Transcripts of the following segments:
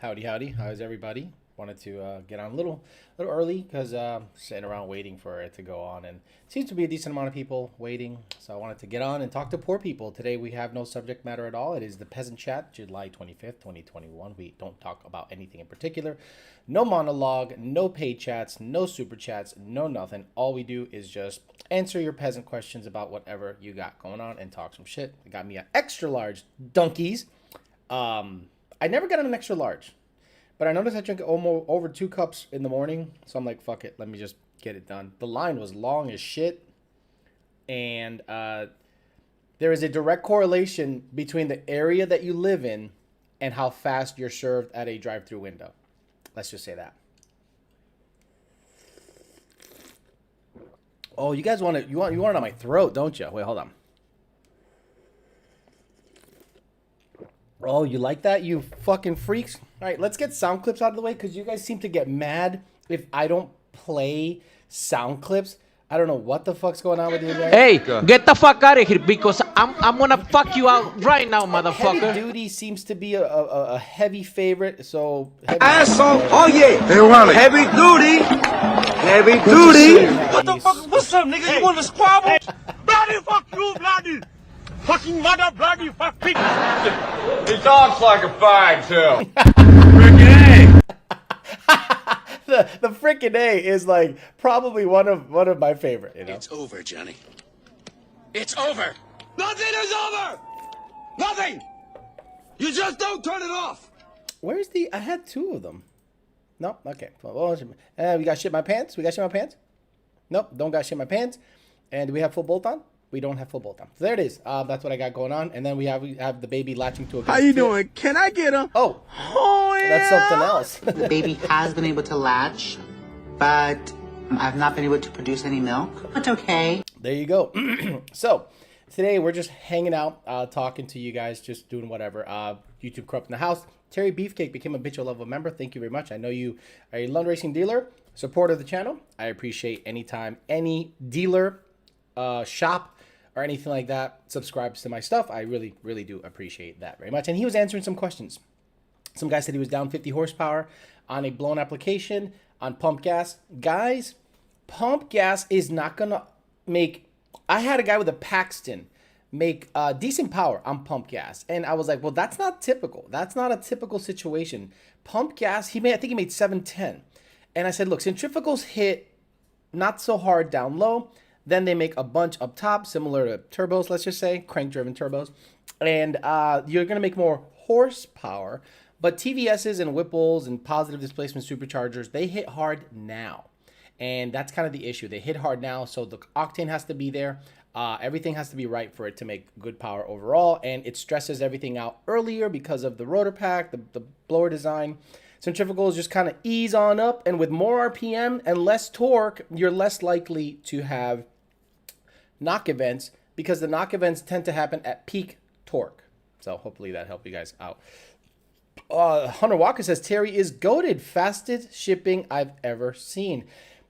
Howdy, howdy. How's everybody? Wanted to get on a little early because sitting around waiting for it to go on, and seems to be a decent amount of people waiting. So I wanted to get on and talk to poor people. Today we have no subject matter at all. It is the Peasant Chat, July 25th, 2021. We don't talk about anything in particular. No monologue, no paid chats, no super chats, no nothing. All we do is just answer your peasant questions about whatever you got going on and talk some shit. It got me an extra large donkeys. I never got an extra large, but I noticed I drink almost over 2 cups in the morning. So I'm like, fuck it. Let me just get it done. The line was long as shit. And there is a direct correlation between the area that you live in and how fast you're served at a drive-through window. Let's just say that. Oh, you guys want it? You want it on my throat, don't you? Wait, hold on. Oh, you like that, you fucking freaks? All right, let's get sound clips out of the way because you guys seem to get mad if I don't play sound clips. I don't know what the fuck's going on with you guys. Hey, get the fuck out of here because I'm gonna fuck you out right now, motherfucker. Heavy Duty seems to be a heavy favorite, so... Asshole! Oh yeah! They want it. Heavy Duty! Heavy Duty! What the fuck? What's up, nigga? You want to squabble? Bloody fuck you, bloody! Fucking mother, bloody fuck people! He talks like a fag, too. Freaking the frickin' A is like probably one of my favorite. You know? It's over, Johnny. It's over! Nothing is over! Nothing! You just don't turn it off! Where's the... I had 2 of them. Nope, okay. Well, we got shit in my pants. We got shit in my pants? Nope, don't got shit in my pants. And do we have full bolt on? We don't have full bolt on. So there it is. That's what I got going on. And then we have the baby latching to a... How you doing? Can I get him? Oh, Yeah. that's something else. The baby has been able to latch, but I've not been able to produce any milk. It's okay. There you go. So today we're just hanging out, talking to you guys, just doing whatever. YouTube corrupt in the house. Terry Beefcake became a Bitch Level member. Thank you very much. I know you are a Lund Racing dealer, supporter of the channel. I appreciate anytime any dealer, shop, or anything like that subscribes to my stuff. I really, really do appreciate that very much. And he was answering some questions. Some guy said he was down 50 horsepower on a blown application on pump gas. Guys, pump gas is not going to make... I had a guy with a Paxton make decent power on pump gas. And I was like, well, that's not typical. That's not a typical situation. Pump gas, I think he made 710. And I said, look, centrifugals hit not so hard down low. Then they make a bunch up top, similar to turbos, let's just say, crank-driven turbos. And you're going to make more horsepower. But TVSs and Whipples and positive displacement superchargers, they hit hard now. And that's kind of the issue. They hit hard now, so the octane has to be there. Everything has to be right for it to make good power overall. And it stresses everything out earlier because of the rotor pack, the blower design. Centrifugals just kind of ease on up. And with more RPM and less torque, you're less likely to have knock events because the knock events tend to happen at peak torque. So hopefully that helped you guys out. Hunter Walker says Terry is goated, fastest shipping I've ever seen.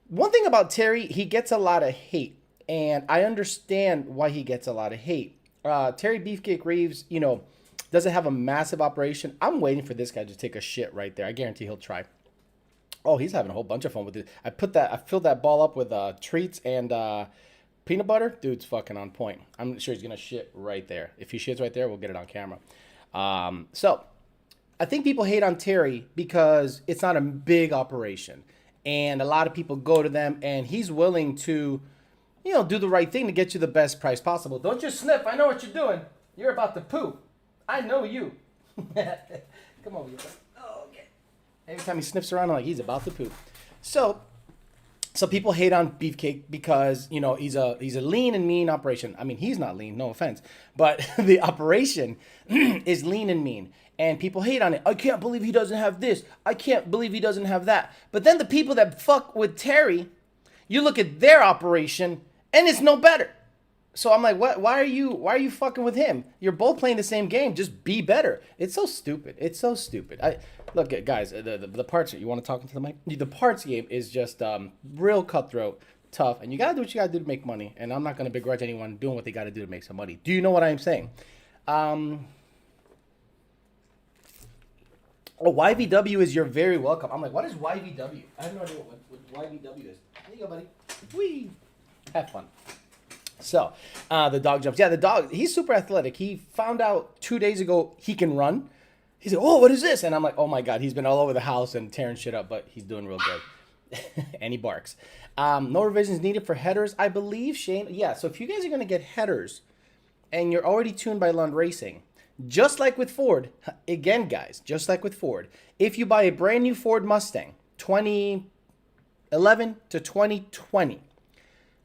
One thing about Terry, he gets a lot of hate, and I understand why he gets a lot of hate. Terry Beefcake Reeves, you know, doesn't have a massive operation. I'm waiting for this guy to take a shit right there. I guarantee he'll try. Oh, he's having a whole bunch of fun with it. I filled that ball up with treats and peanut butter. Dude's fucking on point. I'm sure he's gonna shit right there. If he shits right there, we'll get it on camera. So I think people hate on Terry because it's not a big operation, and a lot of people go to them, and he's willing to, you know, do the right thing to get you the best price possible. Don't just sniff. I know what you're doing. You're about to poop. I know you. Come over here. Oh, okay. Every time he sniffs around, I'm like, he's about to poop. So people hate on Beefcake because, you know, he's a lean and mean operation. I mean, he's not lean, no offense, but the operation is lean and mean. And people hate on it. I can't believe he doesn't have this. I can't believe he doesn't have that. But then the people that fuck with Terry, you look at their operation and it's no better. So I'm like, what? Why are you fucking with him? You're both playing the same game. Just be better. It's so stupid. It's so stupid. Look, guys, the parts. You want to talk into the mic? The parts game is just real cutthroat, tough, and you gotta do what you gotta do to make money. And I'm not gonna begrudge anyone doing what they gotta do to make some money. Do you know what I'm saying? Oh, YVW is you're very welcome. I'm like, what is YVW? I have no idea what YVW is. There you go, buddy. Whee! Have fun. So, the dog jumps. Yeah, the dog, he's super athletic. He found out 2 days ago he can run. He's like, oh, what is this? And I'm like, oh my God, he's been all over the house and tearing shit up, but he's doing real good. And he barks. No revisions needed for headers, I believe, Shane. Yeah, so if you guys are going to get headers and you're already tuned by Lund Racing, just like with Ford, again, guys, just like with Ford, if you buy a brand new Ford Mustang, 2011 to 2020,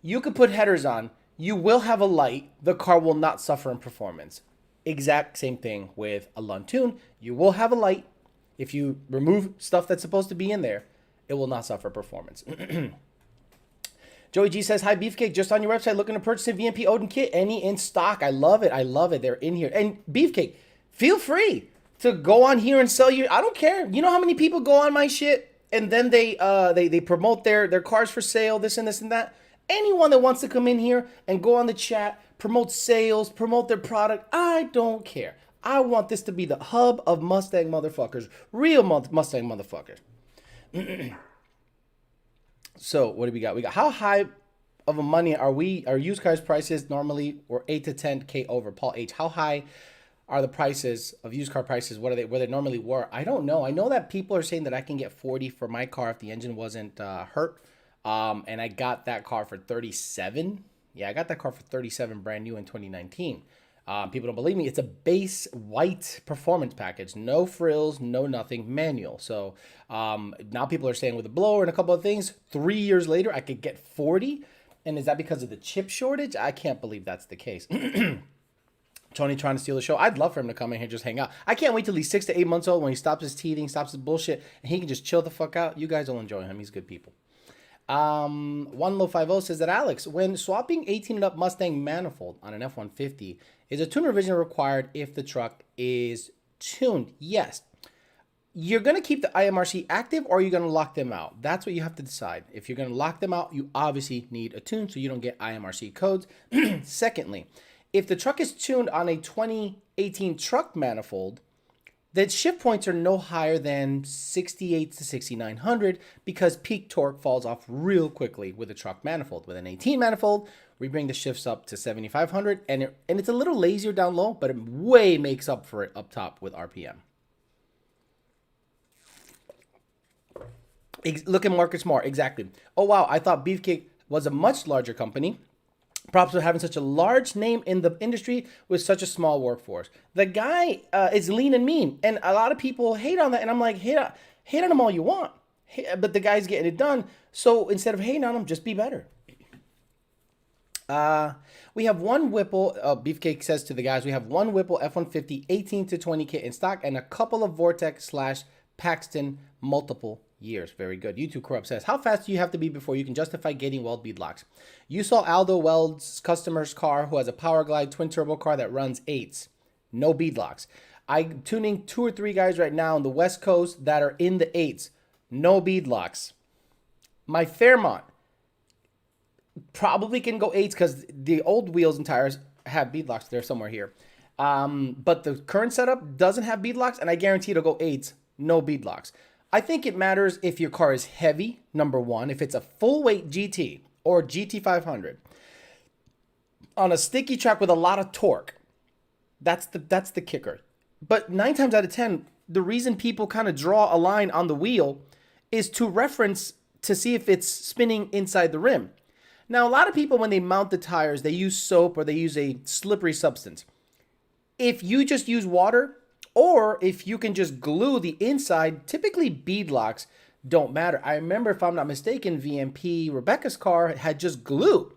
you could put headers on. You will have a light. The car will not suffer in performance. Exact same thing with a Lund tune. You will have a light. If you remove stuff that's supposed to be in there, it will not suffer performance. Joey G says, hi, Beefcake, just on your website looking to purchase a VMP Odin kit. Any in stock? I love it. I love it. They're in here. And Beefcake, feel free to go on here and sell your, I don't care. You know how many people go on my shit and then they promote their cars for sale, this and this and that? Anyone that wants to come in here and go on the chat, promote sales, promote their product, I don't care. I want this to be the hub of Mustang motherfuckers. Real Mustang motherfuckers. So what do we got? We got how high of a money are used cars prices normally or 8 to 10K over? Paul H. How high are the prices of used car prices? What are they? Where they normally were? I don't know. I know that people are saying that I can get 40 for my car if the engine wasn't hurt. And I got that car for 37. Yeah, I got that car for 37 brand new in 2019. People don't believe me. It's a base white performance package. No frills, no nothing, manual. So now people are saying with a blower and a couple of things, 3 years later, I could get 40. And is that because of the chip shortage? I can't believe that's the case. Tony trying to steal the show. I'd love for him to come in here and just hang out. I can't wait till he's 6 to 8 months old when he stops his teething, stops his bullshit, and he can just chill the fuck out. You guys will enjoy him. He's good people. 1low50 says that Alex, when swapping 18 and up Mustang manifold on an F-150, is a tune revision required if the truck is tuned? Yes. You're going to keep the IMRC active or you're going to lock them out. That's what you have to decide. If you're going to lock them out, you obviously need a tune so you don't get IMRC codes. Secondly, if the truck is tuned on a 2018 truck manifold, the shift points are no higher than 68 to 6,900 because peak torque falls off real quickly with a truck manifold. With an 18 manifold, we bring the shifts up to 7,500, and it's a little lazier down low, but it way makes up for it up top with RPM. Look at Marcus Moore, exactly. Oh wow, I thought Beefcake was a much larger company. Props for having such a large name in the industry with such a small workforce. The guy is lean and mean, and a lot of people hate on that. And I'm like, hate on him all you want, but the guy's getting it done. So instead of hating on him, just be better. We have one Whipple. Beefcake says to the guys, we have one Whipple F-150 18 to 20 kit in stock and a couple of Vortex / Paxton multiple years. Very good. YouTube Corrupt says, how fast do you have to be before you can justify getting weld bead locks? You saw Aldo Weld's customer's car who has a Power Glide twin turbo car that runs 8s. No bead locks. I'm tuning 2 or 3 guys right now on the West Coast that are in the 8s. No bead locks. My Fairmont probably can go 8s because the old wheels and tires have bead locks. They're somewhere here. But the current setup doesn't have bead locks, and I guarantee it'll go 8s. No bead locks. I think it matters if your car is heavy, number one, if it's a full weight GT or GT500 on a sticky track with a lot of torque. That's the kicker. But 9 times out of 10, the reason people kind of draw a line on the wheel is to reference to see if it's spinning inside the rim. Now, a lot of people, when they mount the tires, they use soap or they use a slippery substance. If you just use water, or if you can just glue the inside, typically bead locks don't matter. I remember, if I'm not mistaken, VMP Rebecca's car had just glue,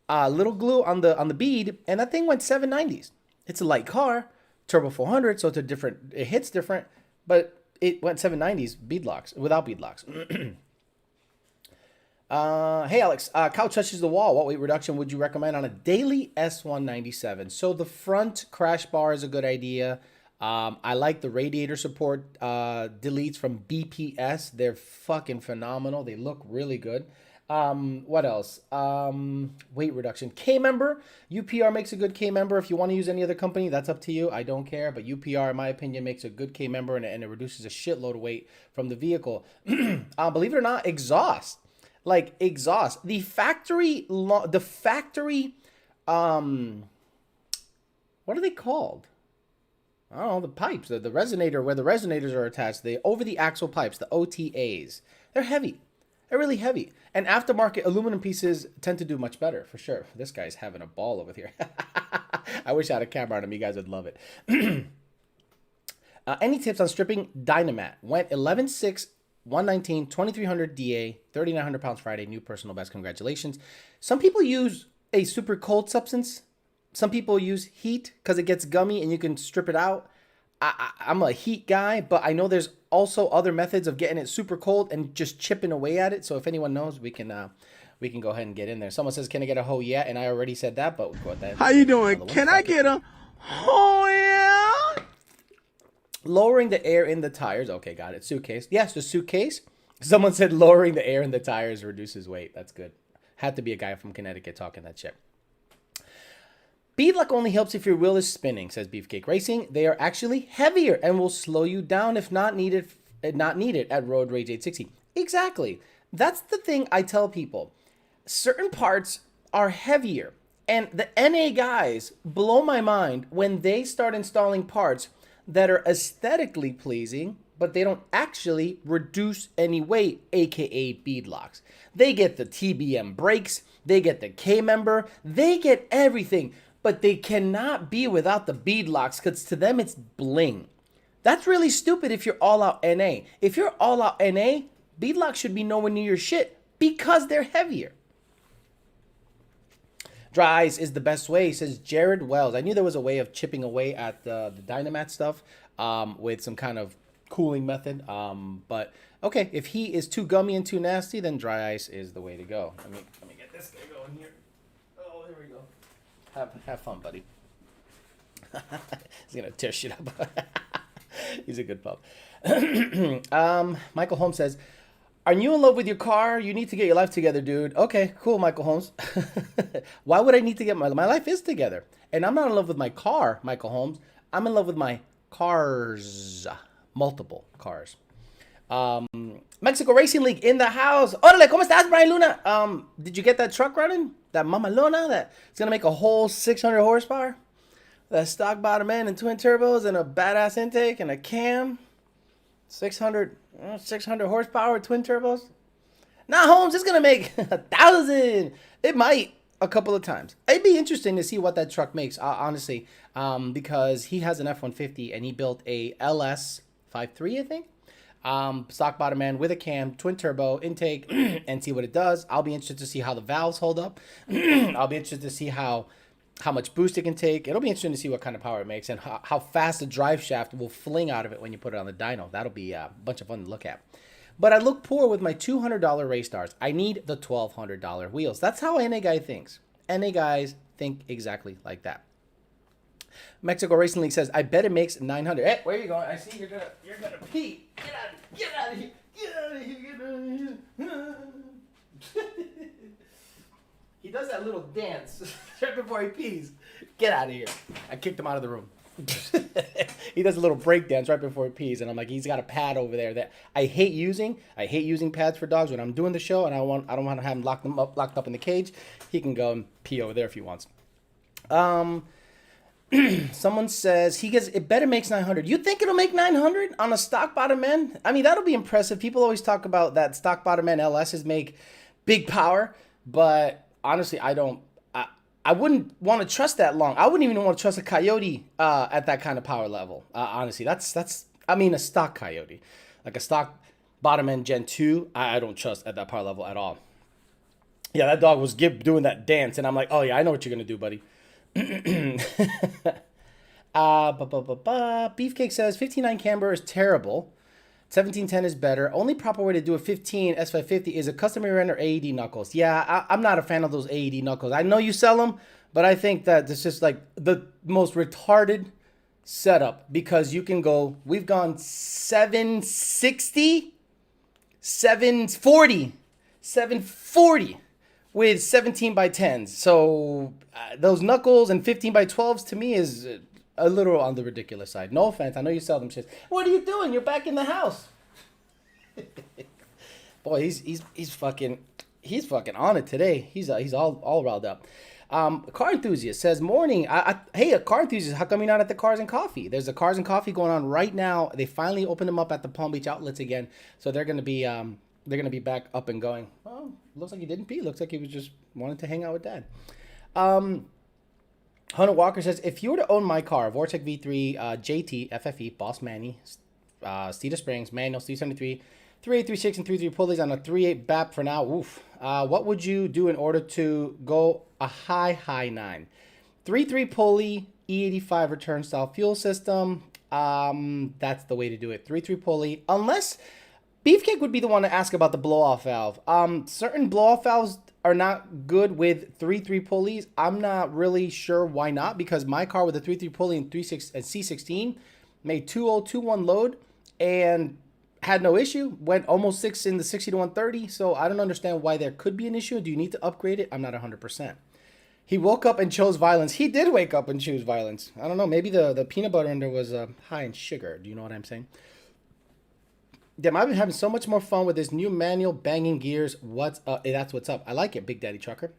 little glue on the bead, and that thing went 790s. It's a light car, turbo 400, so it hits different, but it went 790s bead locks without bead locks. Hey Alex, cow touches the wall. What weight reduction would you recommend on a daily S197? So the front crash bar is a good idea. I like the radiator support deletes from BPS. They're fucking phenomenal. They look really good. What else? Weight reduction. K-member. UPR makes a good K-member. If you want to use any other company, that's up to you. I don't care. But UPR, in my opinion, makes a good K-member, and it reduces a shitload of weight from the vehicle. Believe it or not, exhaust. Like, exhaust. The factory, what are they called? I don't know, the pipes, the resonator, where the resonators are attached, the over-the-axle pipes, the OTAs. They're heavy. They're really heavy. And aftermarket aluminum pieces tend to do much better, for sure. This guy's having a ball over here. I wish I had a camera on him. You guys would love it. Any tips on stripping? Dynamat. Went 11.6, 119, 2300 DA, 3,900 pounds Friday. New personal best. Congratulations. Some people use a super cold substance. Some people use heat because it gets gummy and you can strip it out. I'm a heat guy, but I know there's also other methods of getting it super cold and just chipping away at it. So if anyone knows, we can go ahead and get in there. Someone says, "Can I get a hoe?" Yeah, and I already said that, but we'll go with that. How you doing? Can I get a oh yeah? Lowering the air in the tires. Okay, got it. Suitcase. Yes, the suitcase. Someone said lowering the air in the tires reduces weight. That's good. Had to be a guy from Connecticut talking that shit. Beadlock only helps if your wheel is spinning, says Beefcake Racing. They are actually heavier and will slow you down if not needed at Road Rage 860. Exactly. That's the thing I tell people. Certain parts are heavier. And the NA guys blow my mind when they start installing parts that are aesthetically pleasing, but they don't actually reduce any weight, aka beadlocks. They get the TBM brakes, they get the K-member, they get everything. But they cannot be without the beadlocks because to them it's bling. That's really stupid if you're all out NA. If you're all out NA, beadlocks should be nowhere near your shit because they're heavier. Dry ice is the best way, says Jared Wells. I knew there was a way of chipping away at the Dynamat stuff with some kind of cooling method. But okay, if he is too gummy and too nasty, then dry ice is the way to go. Let me get this guy going here. Oh, there we go. Have fun, buddy. He's gonna tear shit up. He's a good pup. Michael Holmes says, "Are you in love with your car? You need to get your life together, dude." Okay, cool, Michael Holmes. Why would I need to get my life is together? And I'm not in love with my car, Michael Holmes. I'm in love with my cars. Multiple cars. Mexico Racing League in the house. Órale, ¿cómo estás, Brian Luna? Did you get that truck running? That Mamalona that it's gonna make a whole 600 horsepower? That stock bottom end and twin turbos and a badass intake and a cam. 600 horsepower twin turbos. Nah, Holmes, it's gonna make 1,000. It might a couple of times. It'd be interesting to see what that truck makes, honestly, because he has an F-150 and he built a LS 5.3, I think. Stock bottom end with a cam, twin turbo intake, and see what it does. I'll be interested to see how the valves hold up. I'll be interested to see how much boost it can take. It'll be interesting to see what kind of power it makes and how fast the drive shaft will fling out of it when you put it on the dyno. That'll be a bunch of fun to look at. But I look poor with my $200 race stars. I need the $1,200 wheels. That's how NA guy thinks. NA guys think exactly like that. Mexico Racing League says, "I bet it makes 900. Hey, where are you going? I see you're gonna pee. Get out of here. He does that little dance right before he pees. Get out of here. I kicked him out of the room. He does a little break dance right before he pees, and I'm like, he's got a pad over there that I hate using. I hate using pads for dogs when I'm doing the show, and I don't want to have him locked up in the cage. He can go and pee over there if he wants. Someone says it better makes 900. You think it'll make 900 on a stock bottom end? I mean, that'll be impressive. People always talk about that stock bottom end LSs make big power, but honestly, I wouldn't want to trust that long. I wouldn't even want to trust a Coyote at that kind of power level. Honestly, that's a stock Coyote, like a stock bottom end Gen 2. I don't trust at that power level at all. Yeah, that dog was doing that dance, and I'm like, oh yeah, I know what you're gonna do, buddy. Beefcake says 59 camber is terrible. 1710 is better. Only proper way to do a 15 S550 is a custom rear end or AED knuckles. Yeah, I'm not a fan of those AED knuckles. I know you sell them, but I think that it's just like the most retarded setup because you can go, we've gone 760, 740, 740 with 17 by 10s. So those knuckles and 15 by 12s to me is a little on the ridiculous side. No offense. I know you sell them shits. What are you doing? You're back in the house. Boy, he's fucking on it today. He's all riled up. Car enthusiast says, morning. Hey, a car enthusiast, how come you're not at the Cars and Coffee? There's a Cars and Coffee going on right now. They finally opened them up at the Palm Beach outlets again, so they're gonna be back up and going. Well, looks like he didn't pee. Looks like he was just wanted to hang out with Dad. Hunter Walker says, if you were to own my car, Vortec V3, JT, FFE, Boss Manny, Cedar Springs, manual, 373, 3836 and 33 pulleys on a 3.8 BAP for now. Oof. What would you do in order to go a high 9? 3.3 pulley, E85 return style fuel system. That's the way to do it. 3.3 pulley. Unless Beefcake would be the one to ask about the blow-off valve. Certain blow-off valves are not good with 3.3 pulleys. I'm not really sure why not, because my car with a 3.3 pulley and C16 made 2021 load and had no issue. Went almost 6 in the 60 to 130. So I don't understand why there could be an issue. Do you need to upgrade it? I'm not 100%. He woke up and chose violence. He did wake up and choose violence. I don't know. Maybe the peanut butter in there was high in sugar. Do you know what I'm saying? Damn, I've been having so much more fun with this new manual banging gears. That's what's up. I like it, Big Daddy Trucker.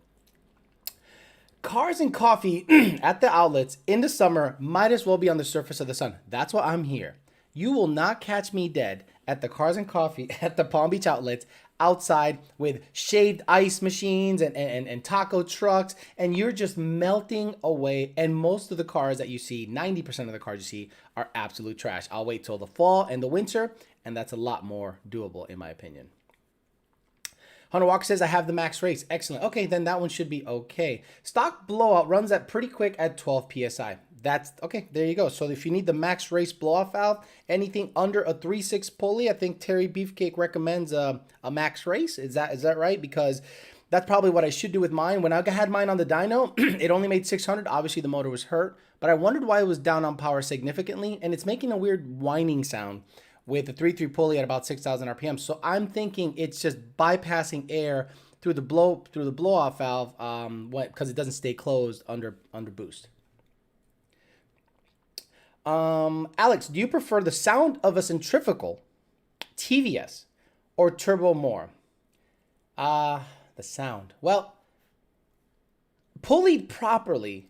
Cars and Coffee at the outlets in the summer might as well be on the surface of the sun. That's why I'm here. You will not catch me dead at the Cars and Coffee at the Palm Beach outlets outside with shaved ice machines and taco trucks, and you're just melting away. And most of the cars that you see, 90% of the cars you see, are absolute trash. I'll wait till the fall and the winter, and that's a lot more doable in my opinion. Hunter Walker says, I have the max race. Excellent. Okay, then that one should be okay. Stock blowout runs that pretty quick at 12 PSI. That's okay. There you go. So if you need the max race blowout valve, anything under a 3.6 pulley, I think Terry Beefcake recommends a max race. Is that right? Because that's probably what I should do with mine. When I had mine on the dyno, it only made 600. Obviously, the motor was hurt, but I wondered why it was down on power significantly, and it's making a weird whining sound with the 3.3 pulley at about 6,000 RPM. So I'm thinking it's just bypassing air through the blow-off valve because it doesn't stay closed under boost. Alex, do you prefer the sound of a centrifugal TVS or turbo more? The sound. Well, pulleyed properly,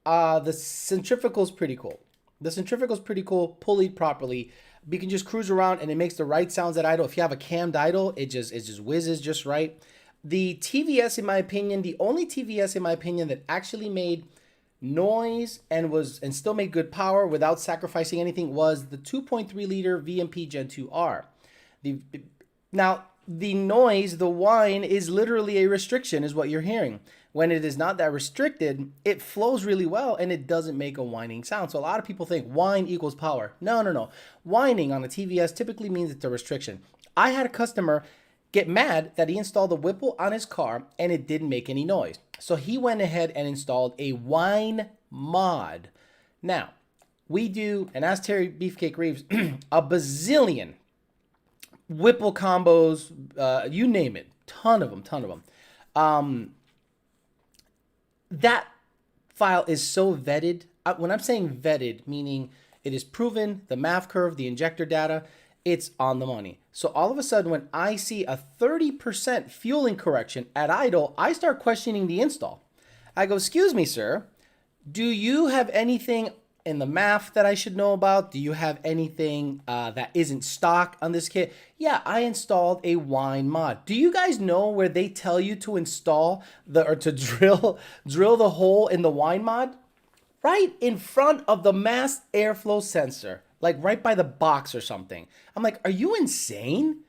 the centrifugal's pretty cool. Pulleyed properly. You can just cruise around and it makes the right sounds at idle. If you have a cammed idle, it just whizzes just right. The TVS, in my opinion, the only TVS in my opinion that actually made noise and still made good power without sacrificing anything was the 2.3 liter VMP Gen 2R. Now, the noise, the whine is literally a restriction is what you're hearing. When it is not that restricted, it flows really well and it doesn't make a whining sound. So a lot of people think whine equals power. No. Whining on a TVS typically means it's a restriction. I had a customer get mad that he installed a Whipple on his car and it didn't make any noise. So he went ahead and installed a whine mod. Now, we do, and ask Terry Beefcake Reeves, a bazillion Whipple combos, you name it, ton of them. That file is so vetted. When I'm saying vetted, meaning it is proven, the MAF curve, the injector data, it's on the money. So all of a sudden, when I see a 30% fueling correction at idle, I start questioning the install. I go, excuse me, sir, do you have anything in the MAF that I should know about? Do you have anything that isn't stock on this kit? Yeah, I installed a whine mod. Do you guys know where they tell you to install to drill the hole in the whine mod? Right in front of the mass airflow sensor, like right by the box or something. I'm like, are you insane?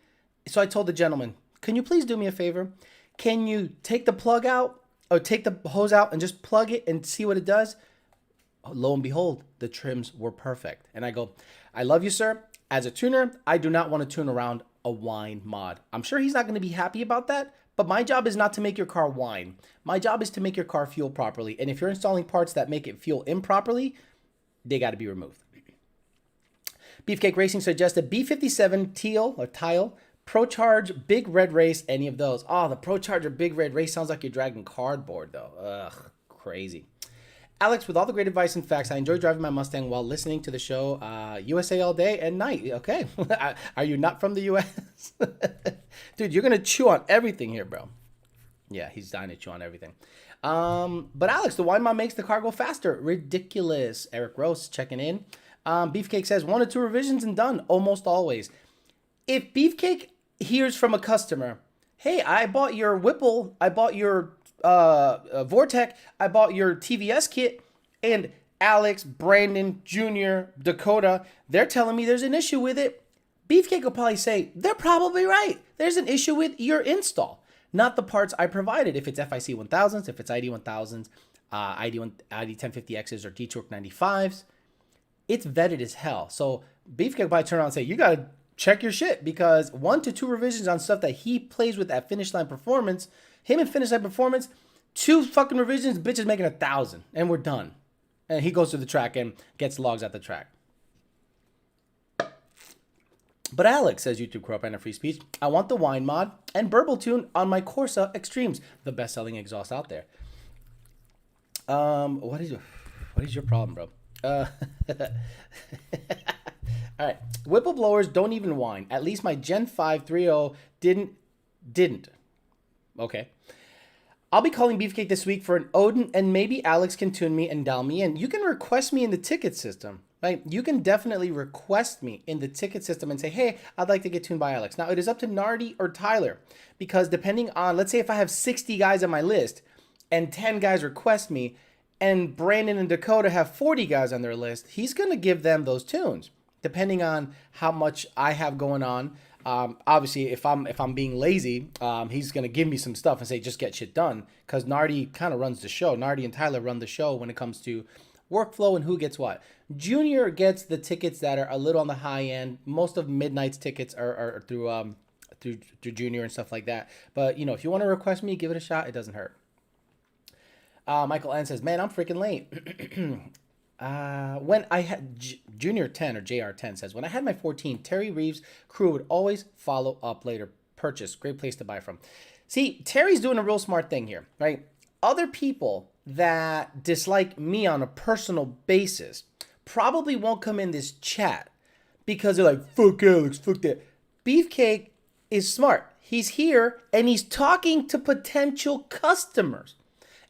So I told the gentleman, can you please do me a favor? Can you take the plug out or take the hose out and just plug it and see what it does? Lo and behold, the trims were perfect. And I go, I love you, sir. As a tuner, I do not want to tune around a whine mod. I'm sure he's not going to be happy about that, but my job is not to make your car whine. My job is to make your car fuel properly. And if you're installing parts that make it fuel improperly, they got to be removed. Beefcake Racing suggested B57 teal or tile Pro Charge, Big Red Race, any of those. Oh, the Pro Charger Big Red Race sounds like you're dragging cardboard, though. Ugh, crazy. Alex, with all the great advice and facts, I enjoy driving my Mustang while listening to the show USA all day and night. Okay. Are you not from the US? Dude, you're going to chew on everything here, bro. Yeah, he's dying to chew on everything. But Alex, the wine mod makes the car go faster. Ridiculous. Eric Rose checking in. Beefcake says 1 or 2 revisions and done. Almost always. If Beefcake hears from a customer, hey, I bought your Whipple, I bought your Vortec, I bought your TVS kit, and Alex, Brandon, Junior, Dakota, they're telling me there's an issue with it, Beefcake will probably say, they're probably right. There's an issue with your install, not the parts I provided. If it's FIC 1000s, if it's ID 1000s, ID 1050Xs or D-Torque 95s, it's vetted as hell. So Beefcake will probably turn around and say, you got to check your shit, because 1 to 2 revisions on stuff that he plays with at Finish Line Performance, him and Finish Line Performance, 2 fucking revisions, bitch is making 1,000, and we're done. And he goes to the track and gets logs at the track. But Alex, says YouTube Corrupt and Free Speech, I want the wine mod and burble tune on my Corsa Extremes, the best-selling exhaust out there. What is your problem, bro? All right. Whipple blowers don't even whine. At least my Gen 5 3.0 didn't. Okay. I'll be calling Beefcake this week for an Odin, and maybe Alex can tune me and dial me in. You can request me in the ticket system, right? You can definitely request me in the ticket system and say, hey, I'd like to get tuned by Alex. Now, it is up to Nardi or Tyler, because depending on, let's say if I have 60 guys on my list and 10 guys request me, and Brandon and Dakota have 40 guys on their list, he's going to give them those tunes, depending on how much I have going on. Obviously, if I'm being lazy, he's going to give me some stuff and say, just get shit done. Because Nardi kind of runs the show. Nardi and Tyler run the show when it comes to workflow and who gets what. Junior gets the tickets that are a little on the high end. Most of Midnight's tickets are through Junior and stuff like that. But, if you want to request me, give it a shot. It doesn't hurt. Michael N says, man, I'm freaking late. When I had Junior 10 or JR 10 says, when I had my 14, Terry Reeves' crew would always follow up later. Purchase. Great place to buy from. See, Terry's doing a real smart thing here, right? Other people that dislike me on a personal basis probably won't come in this chat because they're like, fuck Alex, fuck that. Beefcake is smart. He's here and he's talking to potential customers.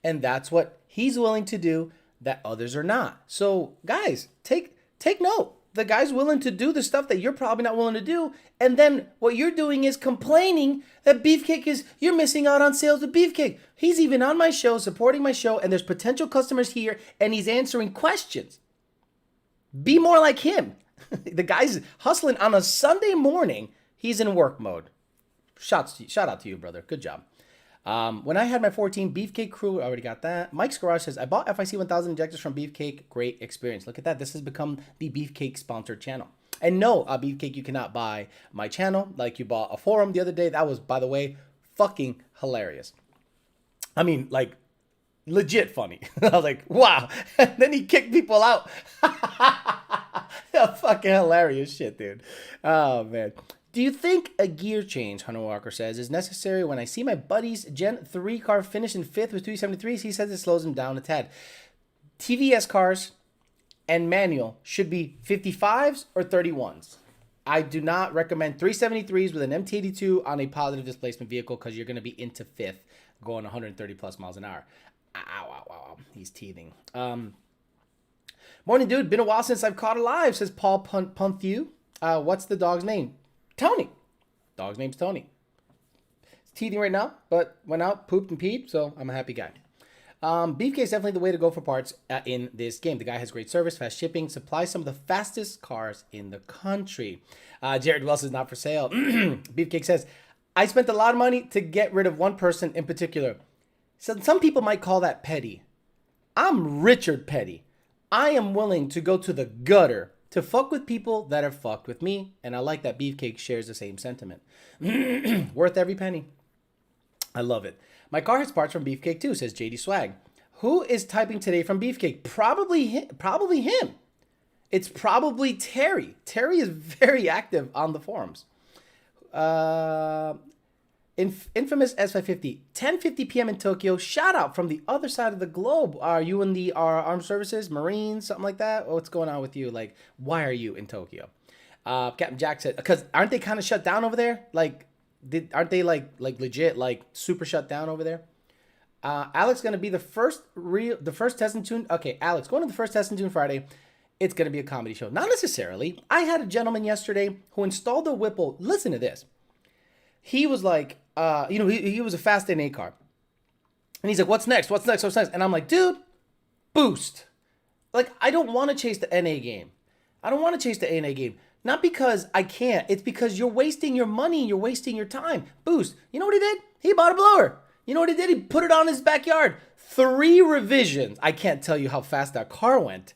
And that's what he's willing to do that others are not. So guys, take note. The guy's willing to do the stuff that you're probably not willing to do. And then what you're doing is complaining that Beefcake you're missing out on sales with Beefcake. He's even on my show, supporting my show, and there's potential customers here, and he's answering questions. Be more like him. The guy's hustling on a Sunday morning. He's in work mode. Shout out to you, brother. Good job. When I had my 14 Beefcake crew, I already got that. Mike's Garage says, I bought FIC 1000 injectors from Beefcake. Great experience. Look at that. This has become the Beefcake sponsored channel. And no, Beefcake, you cannot buy my channel like you bought a forum the other day. That was, by the way, fucking hilarious. I mean, like, legit funny. I was like, wow. And then he kicked people out. Fucking hilarious shit, dude. Oh, man. Do you think a gear change, Hunter Walker says, is necessary? When I see my buddy's Gen 3 car finish in 5th with 373s, he says it slows him down a tad. TVS cars and manual should be 55s or 31s. I do not recommend 373s with an MT82 on a positive displacement vehicle because you're going to be into 5th going 130 plus miles an hour. Ow. He's teething. Morning, dude. Been a while since I've caught a live, says Paul Punthieu. What's the dog's name? Tony. Dog's name's Tony. It's teething right now, but went out, pooped and peed, so I'm a happy guy. Beefcake is definitely the way to go for parts in this game. The guy has great service, fast shipping, supplies some of the fastest cars in the country. Jared Wells is not for sale. Beefcake says, I spent a lot of money to get rid of one person in particular. So some people might call that petty. I'm Richard Petty. I am willing to go to the gutter to fuck with people that have fucked with me, and I like that Beefcake shares the same sentiment. Worth every penny. I love it. My car has parts from Beefcake too, says JD Swag. Who is typing today from Beefcake? Probably him. It's probably Terry. Terry is very active on the forums. Infamous S550, 10:50 p.m. in Tokyo. Shout out from the other side of the globe. Are you in the armed services, Marines, something like that? What's going on with you? Like, why are you in Tokyo? Captain Jack said, because aren't they kind of shut down over there? Like, aren't they like legit, like super shut down over there? Alex gonna be the first test and tune. Okay, Alex, going to the first test and tune Friday. It's gonna be a comedy show. Not necessarily. I had a gentleman yesterday who installed a Whipple. Listen to this. He was like, he was a fast NA car. And he's like, what's next? What's next? What's next? And I'm like, dude, boost. Like, I don't want to chase the NA game. I don't want to chase the NA game. Not because I can't. It's because you're wasting your money. You're wasting your time. Boost. You know what he did? He bought a blower. You know what he did? He put it on his backyard. 3 revisions. I can't tell you how fast that car went.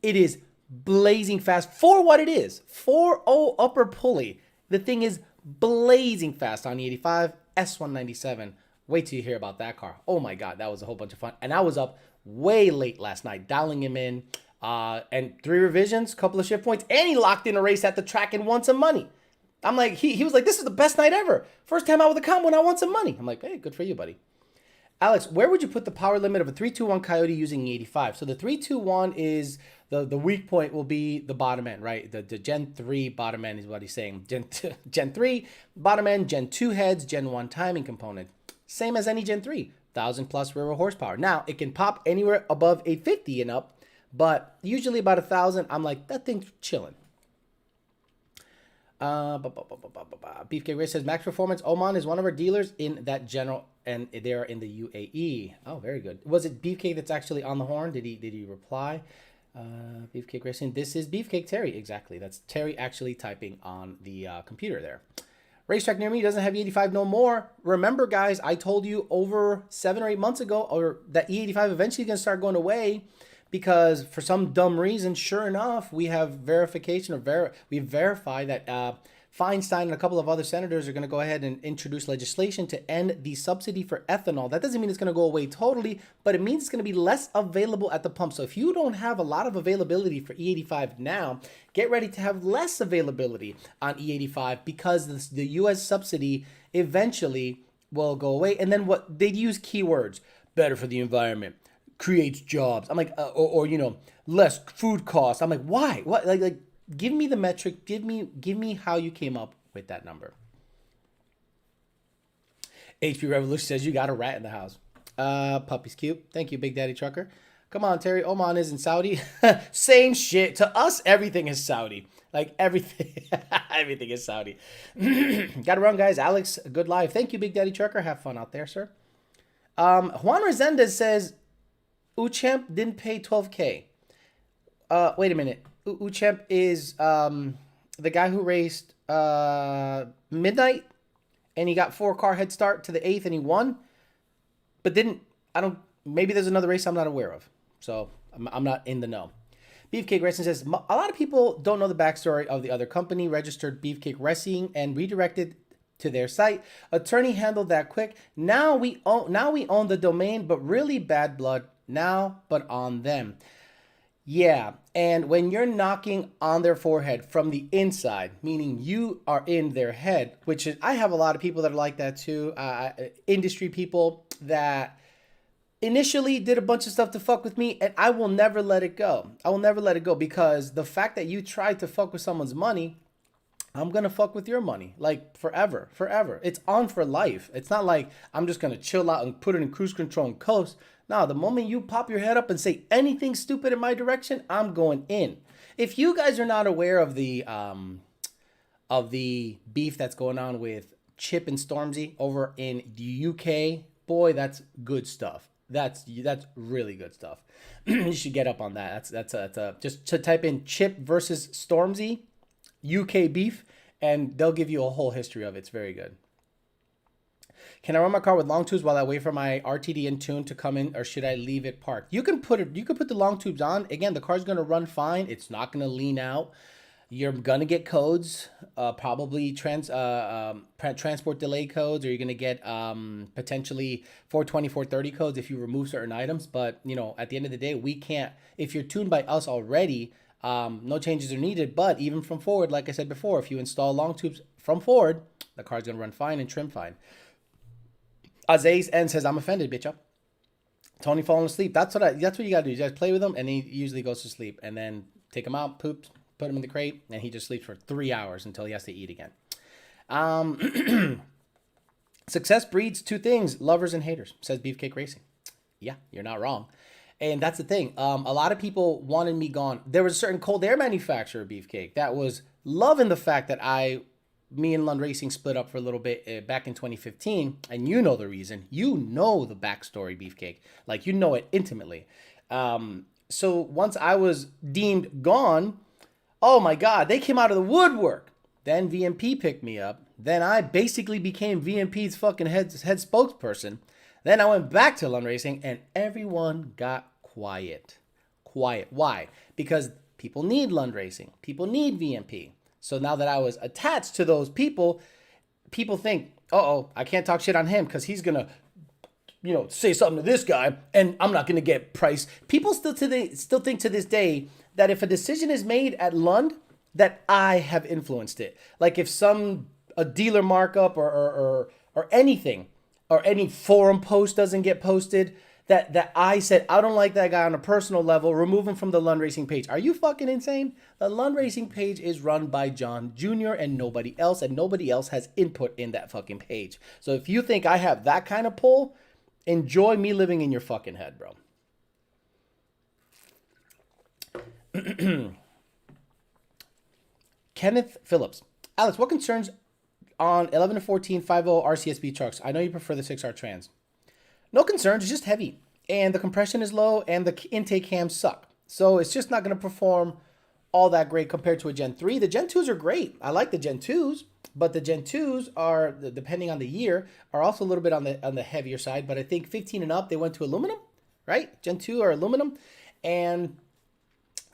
It is blazing fast for what it is. 4.0 upper pulley. The thing is blazing fast on E85 S197. Wait till you hear about that car. Oh my God, that was a whole bunch of fun. And I was up way late last night dialing him in. And 3 revisions, couple of shift points, and he locked in a race at the track and won some money. I'm like, he was like, this is the best night ever. First time out with a comp when I won some money. I'm like, hey, good for you, buddy. Alex, where would you put the power limit of a 321 Coyote using E85? So the 321 is the weak point will be the bottom end, right? The Gen 3 bottom end is what he's saying. Gen 3 bottom end, Gen 2 heads, Gen 1 timing component. Same as any Gen 3, 1,000 plus rear horsepower. Now, it can pop anywhere above 850 and up, but usually about 1,000. I'm like, that thing's chilling. Beefcake Race says Max Performance Oman is one of our dealers in that general, and they're in the UAE. Oh, very good. Was it Beefcake that's actually on the horn? Did he reply? Beefcake Racing. This is Beefcake Terry. Exactly. That's Terry actually typing on the computer there. Racetrack near me doesn't have E85 no more. Remember, guys, I told you over 7 or 8 months ago, or that E85 eventually going to start going away. Because for some dumb reason, sure enough, we have verification or we verify that Feinstein and a couple of other senators are going to go ahead and introduce legislation to end the subsidy for ethanol. That doesn't mean it's going to go away totally, but it means it's going to be less available at the pump. So if you don't have a lot of availability for E85 now, get ready to have less availability on E85 because the U.S. subsidy eventually will go away. And then what they'd use keywords: better for the environment, creates jobs. I'm like, or less food costs. I'm like, why? What? Like, give me the metric. Give me how you came up with that number. HP Revolution says you got a rat in the house. Puppy's cute. Thank you, Big Daddy Trucker. Come on, Terry. Oman is in Saudi. Same shit. To us, everything is Saudi. Like everything, everything is Saudi. Got to run, guys. Alex, good live. Thank you, Big Daddy Trucker. Have fun out there, sir. Juan Resendez says Uchemp didn't pay 12K. Wait a minute. Uchemp is the guy who raced Midnight, and he got 4-car head start to the 8th, and he won, but didn't. Maybe there's another race I'm not aware of, so I'm not in the know. Beefcake Racing says a lot of people don't know the backstory of the other company, registered Beefcake Racing, and redirected to their site. Attorney handled that quick. Now we own the domain, but really bad blood now, but on them. Yeah, and when you're knocking on their forehead from the inside, meaning you are in their head, which is, I have a lot of people that are like that too, industry people that initially did a bunch of stuff to fuck with me, and I will never let it go. I will never let it go, because the fact that you tried to fuck with someone's money, I'm going to fuck with your money, like forever. It's on for life. It's not like I'm just going to chill out and put it in cruise control and coast. No, the moment you pop your head up and say anything stupid in my direction, I'm going in. If you guys are not aware of the beef that's going on with Chip and Stormzy over in the UK, boy, that's good stuff. That's really good stuff. You should get up on that. That's just to type in Chip versus Stormzy UK beef, and they'll give you a whole history of it. It's very good. Can I run my car with long tubes while I wait for my RTD and tune to come in, or should I leave it parked? You can put the long tubes on. Again, the car's gonna run fine. It's not gonna lean out. You're gonna get codes, probably transport delay codes, or you're gonna get potentially 420, 430 codes if you remove certain items. But at the end of the day, we can't. If you're tuned by us already, No changes are needed, but even from Ford, like I said before, if you install long tubes from Ford, the car's going to run fine and trim fine. Azaze N says, I'm offended, bitch up. Tony falling asleep. That's what you got to do. You guys play with him, and he usually goes to sleep. And then take him out, poops, put him in the crate, and he just sleeps for 3 hours until he has to eat again. Success breeds two things, lovers and haters, says Beefcake Racing. Yeah, you're not wrong. And that's the thing. A lot of people wanted me gone. There was a certain cold air manufacturer, Beefcake, that was loving the fact that me and Lund Racing split up for a little bit back in 2015. And you know the reason. You know the backstory, Beefcake. Like, you know it intimately. So once I was deemed gone, oh my God, they came out of the woodwork. Then VMP picked me up. Then I basically became VMP's fucking head spokesperson. Then I went back to Lund Racing and everyone got quiet. Quiet. Why? Because people need Lund Racing. People need VMP. So now that I was attached to those people, people think, uh-oh, I can't talk shit on him because he's going to, say something to this guy and I'm not going to get price. People still think to this day that if a decision is made at Lund, that I have influenced it. Like if a dealer markup or anything, or any forum post doesn't get posted, that I said, I don't like that guy on a personal level, remove him from the Lund Racing page. Are you fucking insane? The Lund Racing page is run by John Jr. and nobody else has input in that fucking page. So if you think I have that kind of pull, enjoy me living in your fucking head, bro. Kenneth Phillips. Alex, what concerns on 11 to 14 5.0 RCSB trucks? I know you prefer the 6R trans. No concerns, it's just heavy. And the compression is low and the intake cams suck. So it's just not going to perform all that great compared to a Gen 3. The Gen 2s are great. I like the Gen 2s, but the Gen 2s are, depending on the year, are also a little bit on the heavier side. But I think 15 and up, they went to aluminum, right? Gen 2 are aluminum. And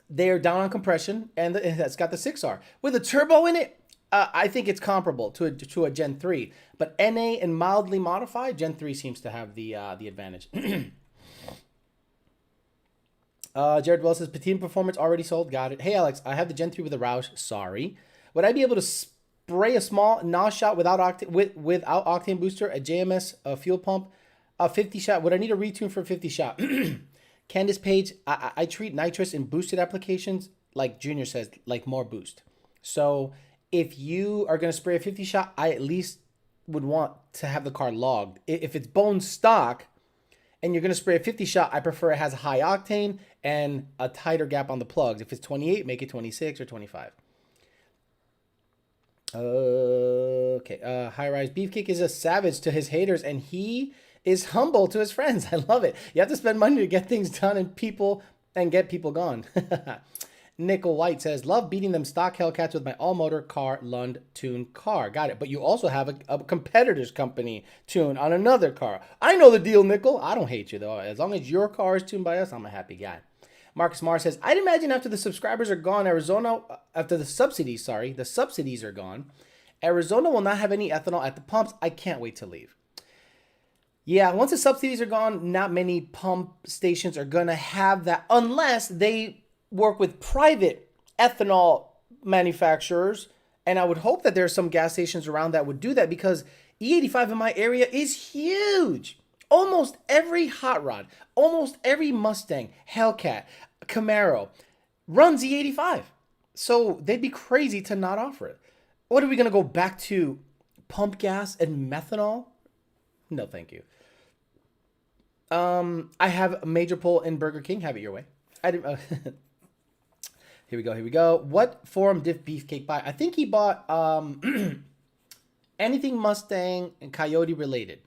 they're down on compression, and that's got the 6R. With a turbo in it, I think it's comparable to a Gen 3. But NA and mildly modified, Gen 3 seems to have the advantage. Jared Wells says, Patina Performance already sold. Got it. Hey, Alex, I have the Gen 3 with a Roush. Sorry. Would I be able to spray a small NOS shot without octane booster, a JMS a fuel pump, a 50 shot? Would I need a retune for a 50 shot? Candace Page, I treat nitrous in boosted applications, like Junior says, like more boost. So if you are going to spray a 50 shot, I at least would want to have the car logged. If it's bone stock and you're going to spray a 50 shot, I prefer it has a high octane and a tighter gap on the plugs. If it's 28, make it 26 or 25. Okay. High Rise Beefcake is a savage to his haters, and he is humble to his friends. I love it. You have to spend money to get things done and get people gone. Nickel White says, love beating them stock Hellcats with my all-motor car Lund tune car. Got it. But you also have a competitor's company tune on another car. I know the deal, Nickel. I don't hate you, though. As long as your car is tuned by us, I'm a happy guy. Marcus Marr says, I'd imagine after the subscribers are gone, after the subsidies are gone, Arizona will not have any ethanol at the pumps. I can't wait to leave. Yeah, once the subsidies are gone, not many pump stations are going to have that unless they work with private ethanol manufacturers. And I would hope that there are some gas stations around that would do that, because E85 in my area is huge. Almost every hot rod, almost every Mustang, Hellcat, Camaro runs E85. So they'd be crazy to not offer it. What, are we going to go back to pump gas and methanol? No, thank you. I have a major pull in Burger King. Have it your way. Here we go. What forum did Beefcake buy? I think he bought anything Mustang and Coyote related,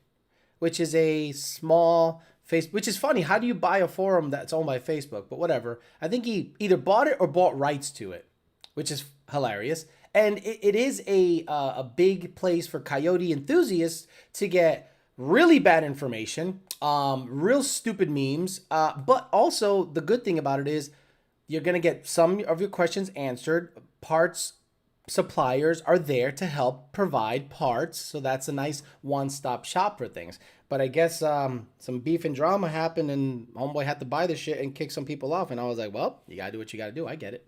which is a small face. Which is funny. How do you buy a forum that's owned by Facebook? But whatever. I think he either bought it or bought rights to it, which is hilarious. And it is a big place for Coyote enthusiasts to get really bad information, real stupid memes. But also the good thing about it is you're going to get some of your questions answered. Parts suppliers are there to help provide parts. So that's a nice one-stop shop for things. But I guess some beef and drama happened and homeboy had to buy the shit and kick some people off. And I was like, well, you got to do what you got to do. I get it.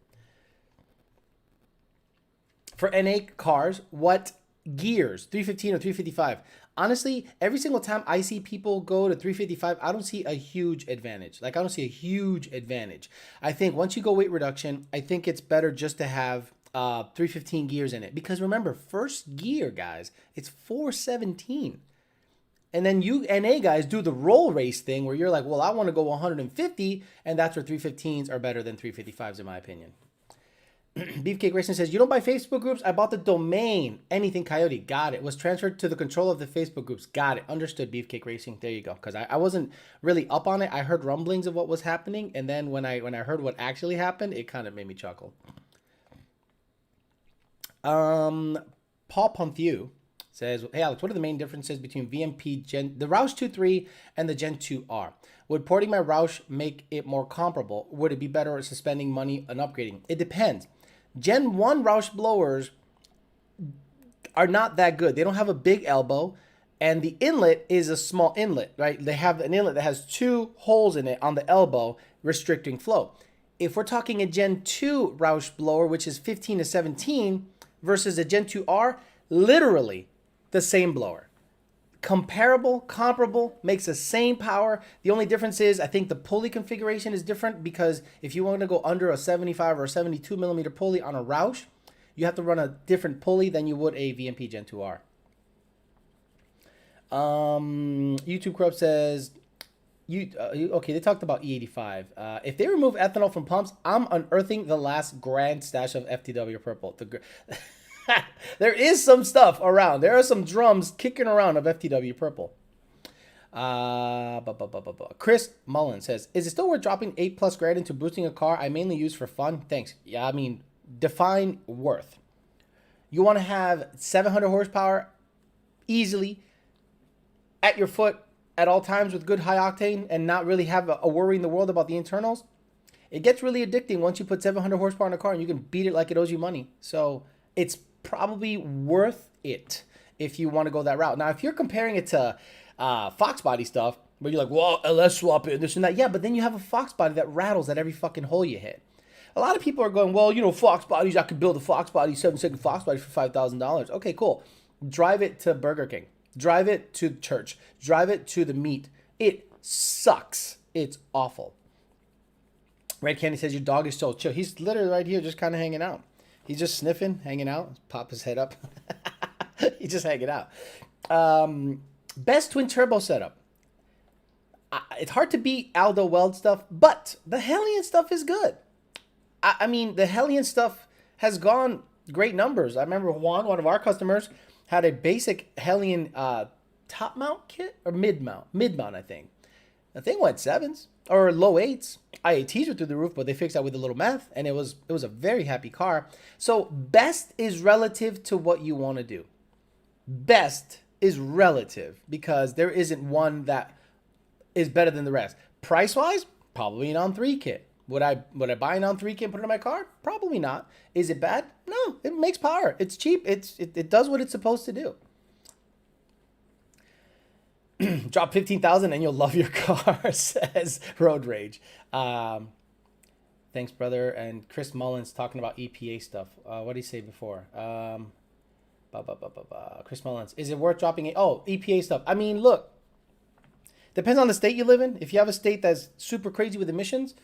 For NA cars, what gears? 315 or 355? Honestly, every single time I see people go to 355, I don't see a huge advantage. Like, I don't see a huge advantage. I think once you go weight reduction, I think it's better just to have 315 gears in it. Because remember, first gear, guys, it's 417. And then you NA guys do the roll race thing where you're like, well, I want to go 150, and that's where 315s are better than 355s in my opinion. Beefcake Racing says, you don't buy Facebook groups? I bought the domain. Anything Coyote. Got it. Was transferred to the control of the Facebook groups. Got it. Understood, Beefcake Racing. There you go. Because I wasn't really up on it. I heard rumblings of what was happening. And then when I heard what actually happened, it kind of made me chuckle. Paul Ponthieu says, hey, Alex, what are the main differences between VMP the Roush 2.3 and the Gen 2R? Would porting my Roush make it more comparable? Would it be better at spending money on upgrading? It depends. Gen 1 Roush blowers are not that good. They don't have a big elbow, and the inlet is a small inlet, right? They have an inlet that has 2 holes in it on the elbow, restricting flow. If we're talking a Gen 2 Roush blower, which is 15 to 17, versus a Gen 2R, literally the same blower. Comparable, makes the same power. The only difference is I think the pulley configuration is different, because if you want to go under a 75 or a 72 millimeter pulley on a Roush, you have to run a different pulley than you would a VMP Gen 2R. YouTube Corrupt says, okay, they talked about E85. If they remove ethanol from pumps, I'm unearthing the last grand stash of FTW purple. There is some stuff around. There are some drums kicking around of FTW purple. Chris Mullen says, is it still worth dropping 8+ grand into boosting a car I mainly use for fun? Thanks. Yeah, I mean, define worth. You want to have 700 horsepower easily at your foot at all times with good high octane and not really have a worry in the world about the internals? It gets really addicting once you put 700 horsepower in a car and you can beat it like it owes you money. So it's probably worth it if you want to go that route. Now, if you're comparing it to Fox body stuff, where you're like, well, let's swap it and this and that. Yeah, but then you have a Fox body that rattles at every fucking hole you hit. A lot of people are going, well, you know, Fox bodies, I could build a Fox body, 7-second Fox body for $5,000. Okay, cool. Drive it to Burger King. Drive it to church. Drive it to the meet. It sucks. It's awful. Red Candy says, your dog is so chill. He's literally right here just kind of hanging out. He's just sniffing, hanging out. Pop his head up. He's just hanging out. Best twin turbo setup. It's hard to beat Aldo Weld stuff, but the Hellion stuff is good. I mean, the Hellion stuff has gone great numbers. I remember Juan, one of our customers, had a basic Hellion top mount kit or mid mount, I think. The thing went 7s or low 8s. IATs were through the roof, but they fixed that with a little math, and it was a very happy car. So best is relative to what you want to do. Best is relative because there isn't one that is better than the rest. Price wise, probably an on 3 kit. Would I buy an on 3 kit and put it in my car? Probably not. Is it bad? No, it makes power. It's cheap. It does what it's supposed to do. Drop 15,000 and you'll love your car, says Road Rage. Thanks, brother. And Chris Mullins talking about EPA stuff. What did he say before? Chris Mullins, is it worth dropping it? Oh, EPA stuff. I mean, look, depends on the state you live in. If you have a state that's super crazy with emissions,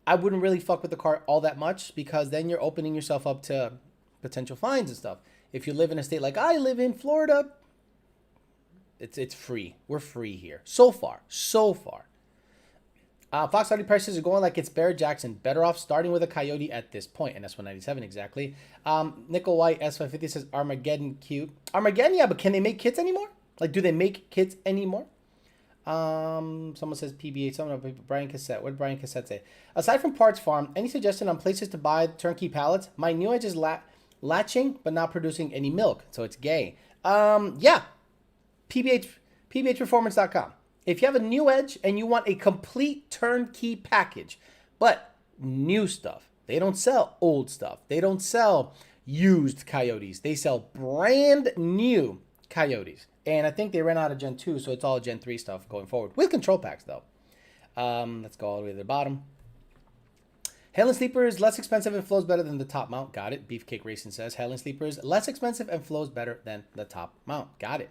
I wouldn't really fuck with the car all that much, because then you're opening yourself up to potential fines and stuff. If you live in a state like I live in, Florida, it's free. We're free here. So far. Fox Audi prices are going like it's Barrett Jackson. Better off starting with a Coyote at this point. And S197 exactly. Nickel White S550 says Armageddon cute. Armageddon, yeah, but can they make kits anymore? Like, do they make kits anymore? Someone says PBA. Brian Cassette. What did Brian Cassette say? Aside from Parts Farm, any suggestion on places to buy turnkey pallets? My new edge is latching, but not producing any milk, so it's gay. Yeah. PBHperformance.com. If you have a new edge and you want a complete turnkey package, but new stuff, they don't sell old stuff. They don't sell used Coyotes. They sell brand new Coyotes. And I think they ran out of Gen 2, so it's all Gen 3 stuff going forward. With control packs, though. Let's go all the way to the bottom. Helen Sleeper is less expensive and flows better than the top mount. Got it. Beefcake Racing says Helen Sleeper is less expensive and flows better than the top mount. Got it.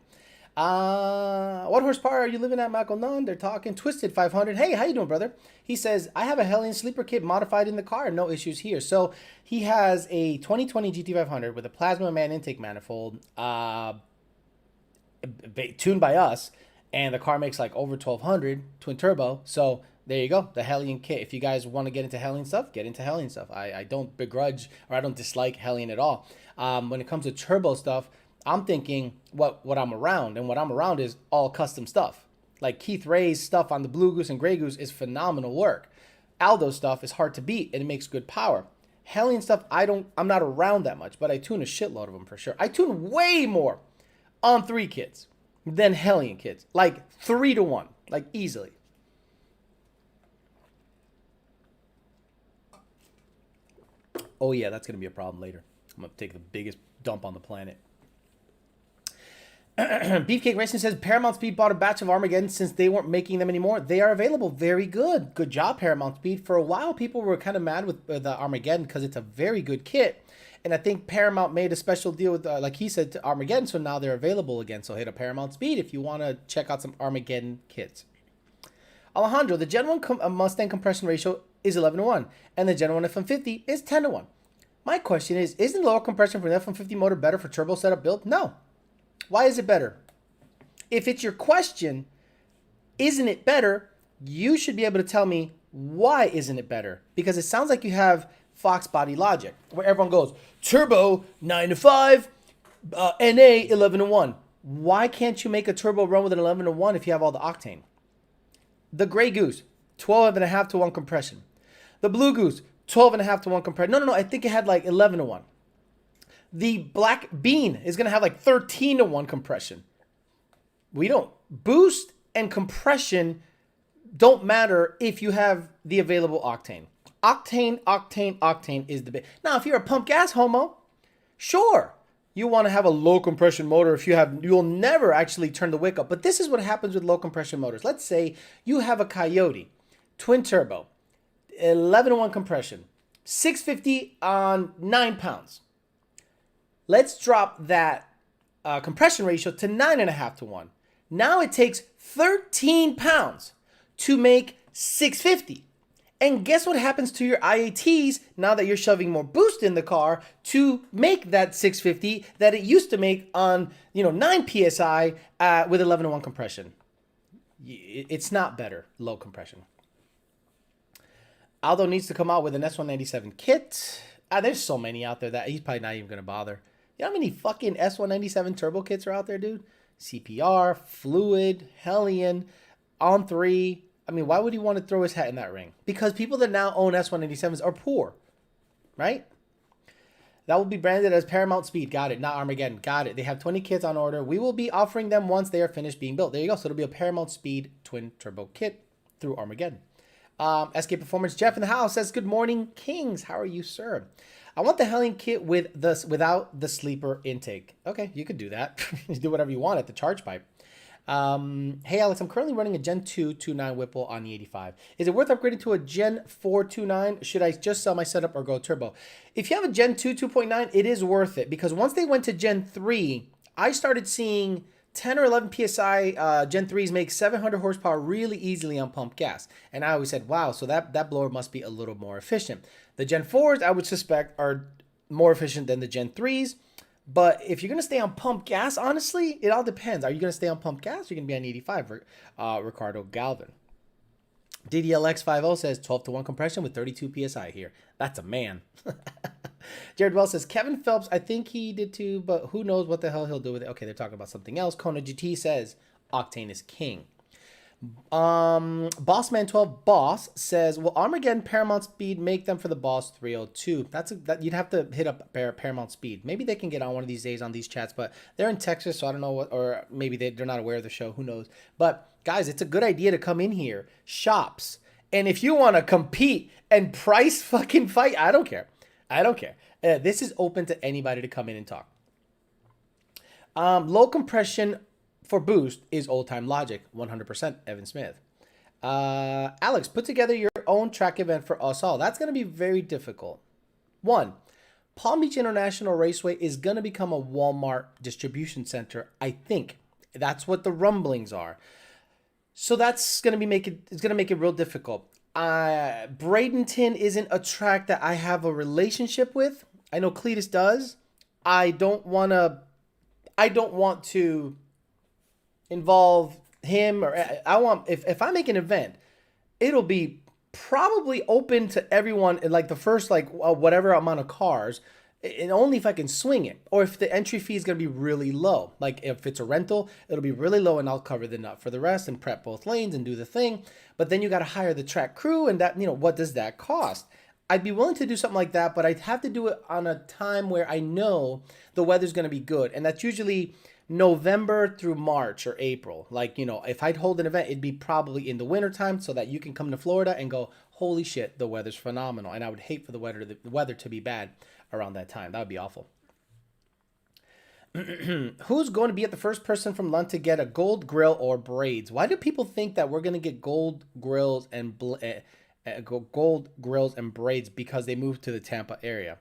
What horsepower are you living at, Michael Nunn? They're talking. Twisted 500. Hey, how you doing, brother? He says, I have a Hellion Sleeper kit modified in the car. No issues here. So he has a 2020 GT500 with a Plasma Man intake manifold, tuned by us, and the car makes like over 1200 twin turbo. So there you go, the Hellion kit. If you guys want to get into Hellion stuff, get into Hellion stuff. I don't begrudge, or I don't dislike Hellion at all. When it comes to turbo stuff, I'm thinking what I'm around, and what I'm around is all custom stuff. Like Keith Ray's stuff on the Blue Goose and Grey Goose is phenomenal work. Aldo's stuff is hard to beat, and it makes good power. Hellion stuff, I'm not around that much, but I tune a shitload of them for sure. I tune way more on 3 kits than Hellion kits, like 3 to 1, like easily. Oh yeah, that's gonna be a problem later. I'm gonna take the biggest dump on the planet. Beefcake Racing says Paramount Speed bought a batch of Armageddon since they weren't making them anymore. They are available. Very good. Good job, Paramount Speed. For a while, people were kind of mad with the Armageddon because it's a very good kit. And I think Paramount made a special deal with, like he said, to Armageddon. So now they're available again. So hit up Paramount Speed if you want to check out some Armageddon kits. Alejandro, the Gen 1 Mustang compression ratio is 11-1. And the Gen 1 F-150 is 10-1. My question is, isn't lower compression for the F-150 motor better for turbo setup build? No. Why is it better? If it's your question, isn't it better? You should be able to tell me why isn't it better? Because it sounds like you have Fox body logic, where everyone goes, turbo 9-5, NA 11-1. Why can't you make a turbo run with an 11-1 if you have all the octane? The Grey Goose, 12.5 to 1 compression. The Blue Goose, 12.5 to 1 compression. No, I think it had like 11-1. The Black Bean is going to have like 13-1 compression. We don't. Boost and compression don't matter if you have the available octane. Octane is the big. Now, if you're a pump gas homo, sure, you want to have a low compression motor. You'll never actually turn the wick up. But this is what happens with low compression motors. Let's say you have a Coyote, twin turbo, 11-1 compression, 650 on 9 pounds. Let's drop that compression ratio to 9.5 to 1. Now it takes 13 pounds to make 650. And guess what happens to your IATs now that you're shoving more boost in the car to make that 650 that it used to make on 9 PSI with 11-1 compression? It's not better, low compression. Aldo needs to come out with an S197 kit. There's so many out there that he's probably not even going to bother. You know how many fucking S197 turbo kits are out there, dude? CPR, Fluid, Hellion, On 3. I mean, why would he want to throw his hat in that ring? Because people that now own S187s are poor, right? That will be branded as Paramount Speed. Got it. Not Armageddon. Got it. They have 20 kits on order. We will be offering them once they are finished being built. There you go. So it'll be a Paramount Speed twin turbo kit through Armageddon. SK Performance Jeff in the house says, good morning, Kings. How are you, sir? I want the Hellion kit without the sleeper intake. Okay, you could do that. You do whatever you want at the charge pipe. Hey, Alex, I'm currently running a Gen 2 2.9 Whipple on the 85. Is it worth upgrading to a Gen 4 2.9? Should I just sell my setup or go turbo? If you have a Gen 2 2.9, it is worth it because once they went to Gen 3, I started seeing 10 or 11 PSI Gen 3s make 700 horsepower really easily on pump gas. And I always said, wow, so that blower must be a little more efficient. The Gen 4s, I would suspect, are more efficient than the Gen 3s. But if you're going to stay on pump gas, honestly, it all depends. Are you going to stay on pump gas or are you going to be on 85? Ricardo Galvin. DDLX50 says 12 to 1 compression with 32 PSI here. That's a man. Jared Wells says, Kevin Phelps, I think he did too, but who knows what the hell he'll do with it. Okay, they're talking about something else. Kona GT says, octane is king. Bossman12 Boss says, will Armageddon Paramount Speed make them for the Boss 302? That you'd have to hit up Paramount Speed. Maybe they can get on one of these days on these chats, but they're in Texas, so I don't know what, or maybe they're not aware of the show. Who knows? But guys, it's a good idea to come in here, shops, and if you want to compete and price fucking fight, I don't care. This is open to anybody to come in and talk. Low compression for boost is old time logic, 100%. Evan Smith. Alex, put together your own track event for us all. That's going to be very difficult. One, Palm Beach International Raceway is going to become a Walmart distribution center, I think. That's what the rumblings are. So that's going to make it real difficult. Bradenton isn't a track that I have a relationship with. I know Cletus does. I don't want to involve him, or if I make an event, it'll be probably open to everyone in like the first whatever amount of cars, and only if I can swing it, or if the entry fee is going to be really low. Like if it's a rental, it'll be really low and I'll cover the nut for the rest and prep both lanes and do the thing. But then you got to hire the track crew, and that, what does that cost? I'd be willing to do something like that, but I'd have to do it on a time where I know the weather's going to be good. And that's usually November through March or April. If I'd hold an event, it'd be probably in the wintertime so that you can come to Florida and go, holy shit, the weather's phenomenal. And I would hate for the weather to be bad around that time. That would be awful. Who's going to be at the first person from Lund to get a gold grill or braids? Why do people think that we're going to get gold grills and braids because they moved to the Tampa area?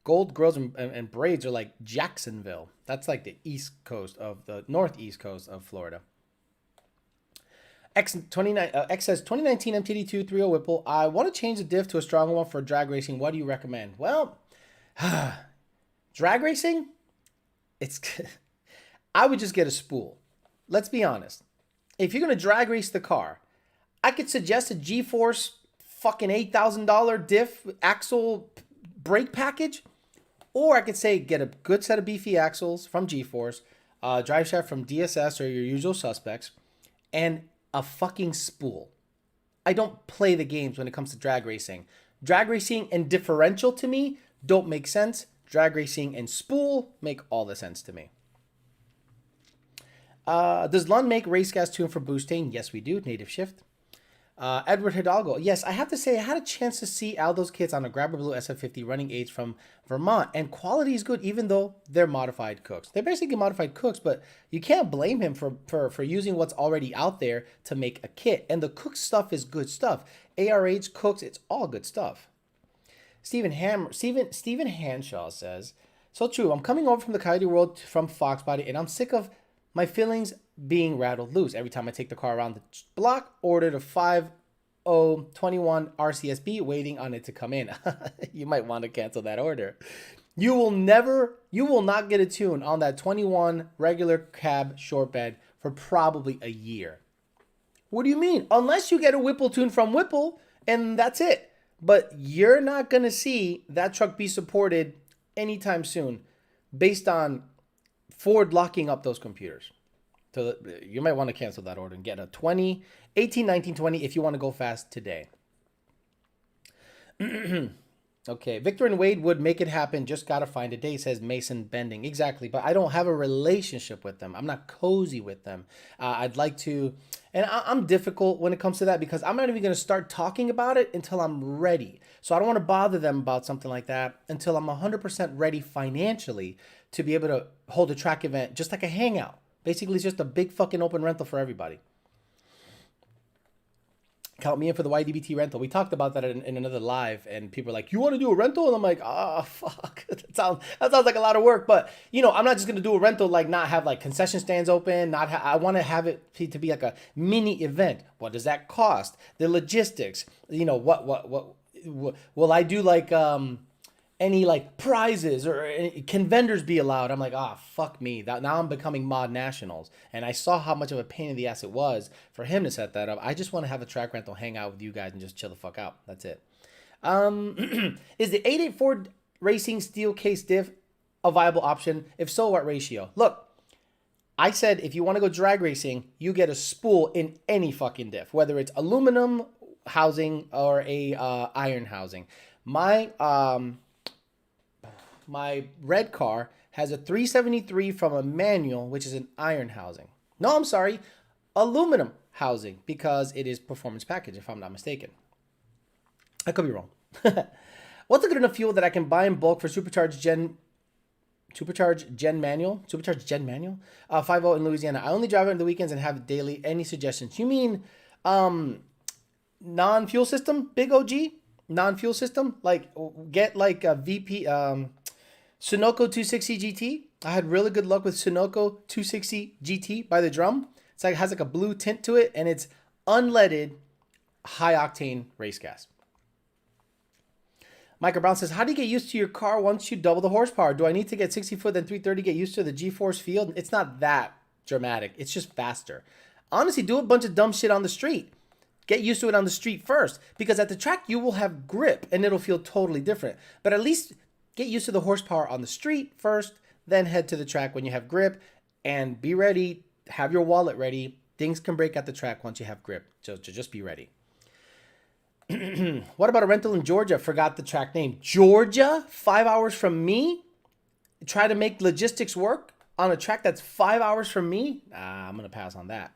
Gold grills and braids are like Jacksonville. That's like the northeast coast of Florida. X says 2019 MTD2 3.0 Whipple. I want to change the diff to a stronger one for drag racing. What do you recommend? Well, drag racing, I would just get a spool. Let's be honest. If you're going to drag race the car, I could suggest a G-Force fucking $8,000 diff axle brake package. Or I could say get a good set of beefy axles from G-Force, drive shaft from DSS or your usual suspects, and a fucking spool. I don't play the games when it comes to drag racing. Drag racing and differential to me don't make sense. Drag racing and spool make all the sense to me. Does Lund make race gas tune for boosting? Yes, we do. Native shift. Edward Hidalgo. Yes, I have to say I had a chance to see Aldo's kits on a Grabber Blue SF50 running aids from Vermont, and quality is good even though they're modified cooks. They're basically modified cooks, but you can't blame him for using what's already out there to make a kit. And the cook stuff is good stuff. ARH cooks, it's all good stuff. Stephen Hanshaw says, so true. I'm coming over from the Coyote World from Fox Body, and I'm sick of my feelings being rattled loose. Every time I take the car around the block, ordered a 5021 RCSB, waiting on it to come in. You might want to cancel that order. You will not get a tune on that 21 regular cab short bed for probably a year. What do you mean? Unless you get a Whipple tune from Whipple, and that's it. But you're not going to see that truck be supported anytime soon based on Ford locking up those computers. So you might want to cancel that order and get a 18, 19, 20 if you want to go fast today. Okay, Victor and Wade would make it happen. Just got to find a day, says Mason Bending. Exactly, but I don't have a relationship with them. I'm not cozy with them. I'd like to, and I'm difficult when it comes to that because I'm not even going to start talking about it until I'm ready. So I don't want to bother them about something like that until I'm 100% ready financially to be able to hold a track event just like a hangout. Basically, it's just a big fucking open rental for everybody. Count me in for the YDBT rental. We talked about that in another live, and people are like, you want to do a rental? And I'm like, fuck. That sounds like a lot of work. But, I'm not just going to do a rental, not have concession stands open. I want to have it to be like a mini event. What does that cost? The logistics. What will I do any prizes, or can vendors be allowed? I'm like, fuck me. Now I'm becoming Mod Nationals. And I saw how much of a pain in the ass it was for him to set that up. I just want to have a track rental, hang out with you guys, and just chill the fuck out. That's it. Is the 884 Racing Steel Case Diff a viable option? If so, what ratio? Look, I said if you want to go drag racing, you get a spool in any fucking diff, whether it's aluminum housing or a iron housing. My red car has a 373 from a manual, which is an iron housing. No, I'm sorry, aluminum housing, because it is performance package, if I'm not mistaken. I could be wrong. What's a good enough fuel that I can buy in bulk for supercharged gen manual? 5.0 in Louisiana. I only drive it on the weekends and have it daily. Any suggestions? You mean non-fuel system, big OG, non-fuel system, like get like a VP, Sunoco 260 GT. I had really good luck with Sunoco 260 GT by the drum. It's like, it has like a blue tint to it, and it's unleaded, high octane race gas. Michael Brown says, how do you get used to your car once you double the horsepower? Do I need to get 60 foot then 330, get used to the G-force field? It's not that dramatic. It's just faster. Honestly, do a bunch of dumb shit on the street. Get used to it on the street first, because at the track you will have grip and it'll feel totally different. But at least get used to the horsepower on the street first, then head to the track when you have grip, and be ready. Have your wallet ready. Things can break at the track once you have grip. So just be ready. What about a rental in Georgia? Forgot the track name. Georgia? 5 hours from me? Try to make logistics work on a track that's 5 hours from me? I'm going to pass on that.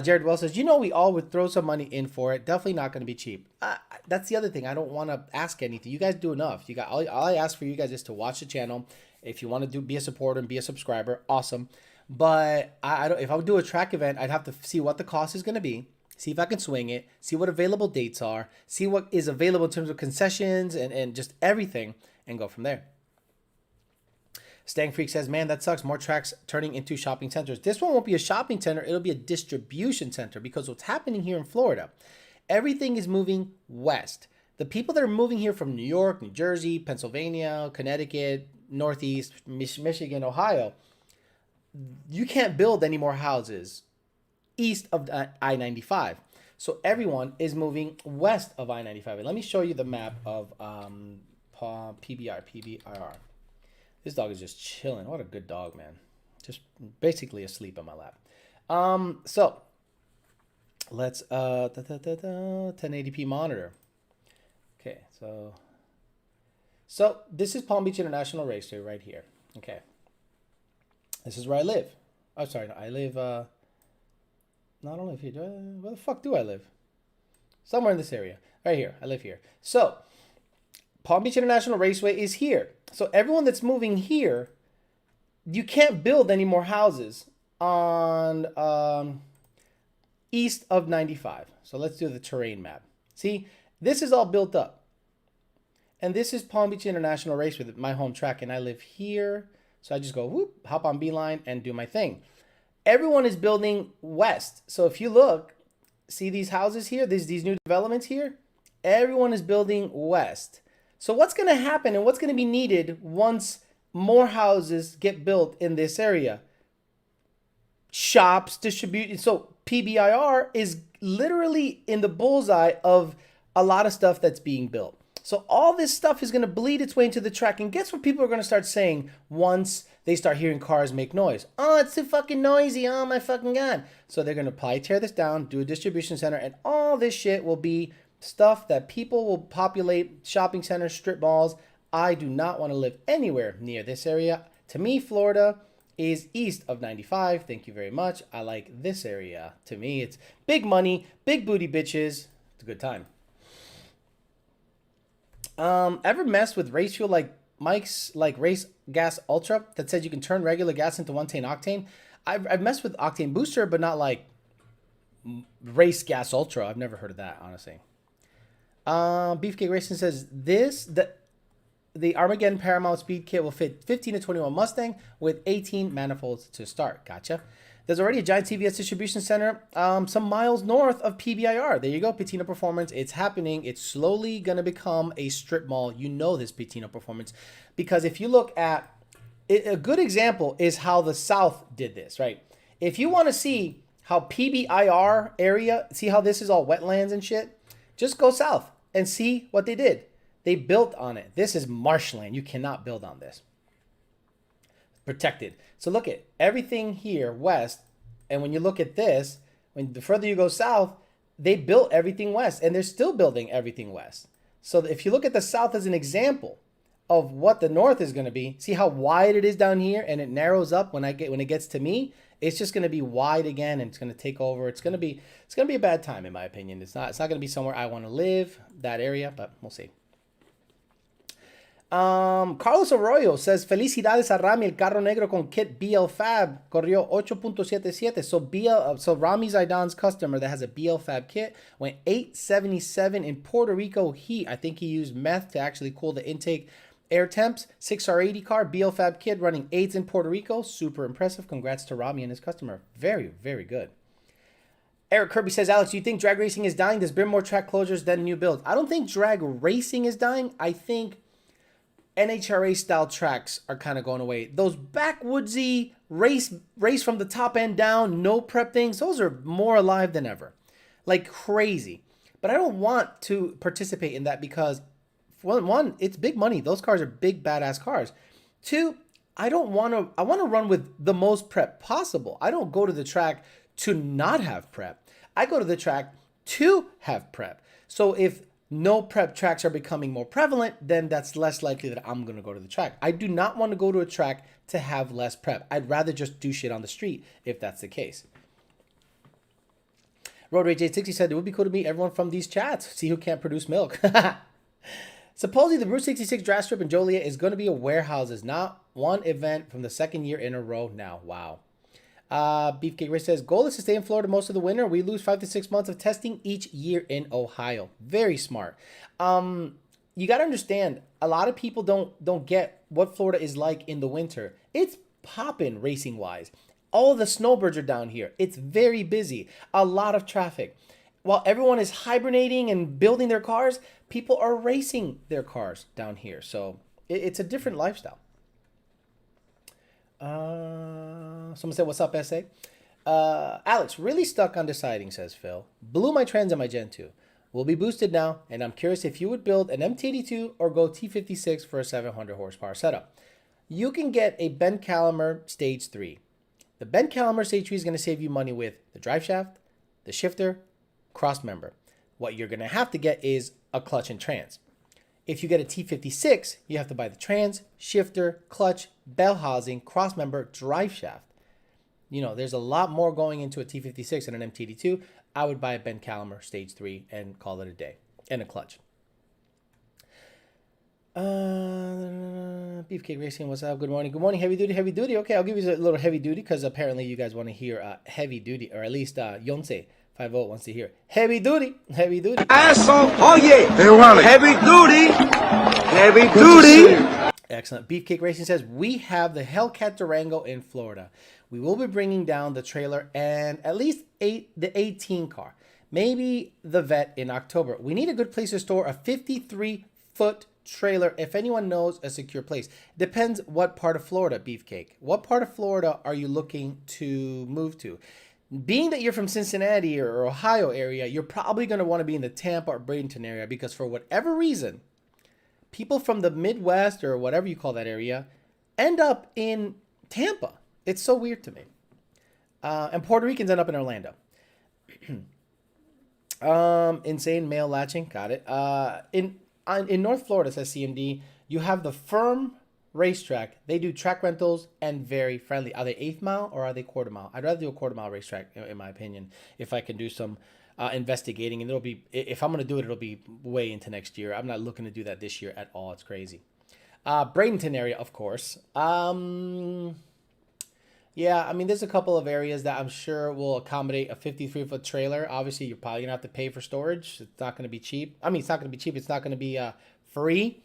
Jared Wells says, we all would throw some money in for it. Definitely not going to be cheap. That's the other thing. I don't want to ask anything. You guys do enough. You got all I ask for you guys is to watch the channel. If you want to be a supporter and be a subscriber, awesome. But if I would do a track event, I'd have to see what the cost is going to be. See if I can swing it, see what available dates are, see what is available in terms of concessions and just everything, and go from there. Stang Freak says, man, that sucks. More tracks turning into shopping centers. This one won't be a shopping center. It'll be a distribution center, because what's happening here in Florida, everything is moving west. The people that are moving here from New York, New Jersey, Pennsylvania, Connecticut, Northeast, Michigan, Ohio, you can't build any more houses east of I-95. So everyone is moving west of I-95. And let me show you the map of PBR. This dog is just chilling. What a good dog, man. Just basically asleep on my lap. So let's 1080p monitor. Okay, so this is Palm Beach International Raceway right here. Okay. This is where I live. Oh, sorry, no, I live not only if you do, where the fuck do I live? Somewhere in this area. Right here. I live here. So, Palm Beach International Raceway is here. So, everyone that's moving here, you can't build any more houses on east of 95. So, let's do the terrain map. See, this is all built up. And this is Palm Beach International Raceway, my home track. And I live here. So, I just go, whoop, hop on Beeline and do my thing. Everyone is building west. So if you look, see these houses here, these new developments here? Everyone is building west. So what's going to happen and what's going to be needed once more houses get built in this area? Shops, distribution. So PBIR is literally in the bullseye of a lot of stuff that's being built. So all this stuff is going to bleed its way into the track. And guess what people are going to start saying once they start hearing cars make noise? Oh, it's too fucking noisy. Oh, my fucking God. So they're going to probably tear this down, do a distribution center, and all this shit will be stuff that people will populate, shopping centers, strip malls. I do not want to live anywhere near this area. To me, Florida is east of 95. Thank you very much. I like this area. To me, it's big money, big booty bitches. It's a good time. Ever mess with race fuel like Mike's, like Race Gas Ultra, that says you can turn regular gas into 110 octane? I've messed with Octane Booster, but not like Race Gas Ultra. I've never heard of that, honestly. Beefcake Racing says the Armageddon Paramount Speed Kit will fit 15 to 21 Mustang with 18 manifolds to start. Gotcha. There's already a giant TVS distribution center some miles north of PBIR. There you go, Patina Performance. It's happening. It's slowly going to become a strip mall. You know this, Patina Performance. Because if you look at it, a good example is how the South did this, right? If you want to see how PBIR area, see how this is all wetlands and shit, just go south and see what they did. They built on it. This is marshland. You cannot build on this. Protected. So look at everything here west, and when you look at this, when the further you go south, they built everything west, and they're still building everything west. So if you look at the south as an example of what the north is going to be, see how wide it is down here, and it narrows up when it gets to me. It's just going to be wide again, and it's going to take over. It's going to be a bad time in my opinion. It's not going to be somewhere I want to live, that area, but we'll see. Carlos Arroyo says, felicidades a Rami, el carro negro con kit BL Fab corrió 8.77. So Rami Zaidan's customer that has a BL Fab kit went 877 in Puerto Rico heat. I think he used meth to actually cool the intake air temps. 6R80 car, BL Fab kit running 8s in Puerto Rico. Super impressive. Congrats to Rami and his customer. Very, very good. Eric Kirby says, Alex, do you think drag racing is dying? There's been more track closures than new builds. I don't think drag racing is dying. I think NHRA style tracks are kind of going away. Those backwoodsy race from the top end down, no prep things, those are more alive than ever. Like crazy. But I don't want to participate in that because one, it's big money. Those cars are big badass cars. Two, I want to run with the most prep possible. I don't go to the track to not have prep. I go to the track to have prep. So if no prep tracks are becoming more prevalent, then that's less likely that I'm going to go to the track. I do not want to go to a track to have less prep. I'd rather just do shit on the street if that's the case. Road Rage 860 said, it would be cool to meet everyone from these chats. See who can't produce milk. Supposedly, the Route 66 drag strip in Joliet is going to be a warehouses, not one event from the second year in a row now. Wow. Beefcake Rich says, goal is to stay in Florida most of the winter. We lose 5 to 6 months of testing each year in Ohio. Very smart. You got to understand, a lot of people don't get what Florida is like in the winter. It's popping racing wise. All the snowbirds are down here. It's very busy. A lot of traffic. While everyone is hibernating and building their cars, people are racing their cars down here. So it's a different lifestyle. Someone said, what's up, SA? Alex, really stuck on deciding, says Phil. Blew my trends in my Gen 2. Will be boosted now, and I'm curious if you would build an MT82 or go T56 for a 700 horsepower setup. You can get a Ben Calamer Stage 3. The Ben Calamer Stage 3 is going to save you money with the drive shaft, the shifter, cross member. What you're going to have to get is a clutch and trans. If you get a T56, you have to buy the trans, shifter, clutch, bell housing, cross member, drive shaft. You know, there's a lot more going into a T56 and an MT82. I would buy a Ben Calamer Stage 3 and call it a day. And a clutch. Beefcake Racing, what's up? Good morning. Good morning, heavy duty, heavy duty. Okay, I'll give you a little heavy duty because apparently you guys want to hear heavy duty, or at least Yonce 50 wants to hear heavy duty, heavy duty. Asshole. Oh yeah. They want it. Heavy duty. Heavy duty. Excellent. Beefcake Racing says, we have the Hellcat Durango in Florida. We will be bringing down the trailer and at least the 18 car. Maybe the Vet in October. We need a good place to store a 53-foot trailer. If anyone knows a secure place. Depends what part of Florida, Beefcake. What part of Florida are you looking to move to? Being that you're from Cincinnati or Ohio area, you're probably going to want to be in the Tampa or Bradenton area because for whatever reason, people from the Midwest or whatever you call that area end up in Tampa. It's so weird to me. And Puerto Ricans end up in Orlando. Insane male latching. Got it. In North Florida, says CMD, you have the Firm Racetrack. They do track rentals and very friendly. Are they 1/8 mile or are they 1/4 mile? I'd rather do a 1/4 mile racetrack, in my opinion, if I can do some investigating. And it'll be, if I'm going to do it, it'll be way into next year. I'm not looking to do that this year at all. It's crazy. Bradenton area, of course. Yeah, I mean, there's a couple of areas that I'm sure will accommodate a 53-foot trailer. Obviously, you're probably going to have to pay for storage. It's not going to be cheap. I mean, it's not going to be cheap. It's not going to be free.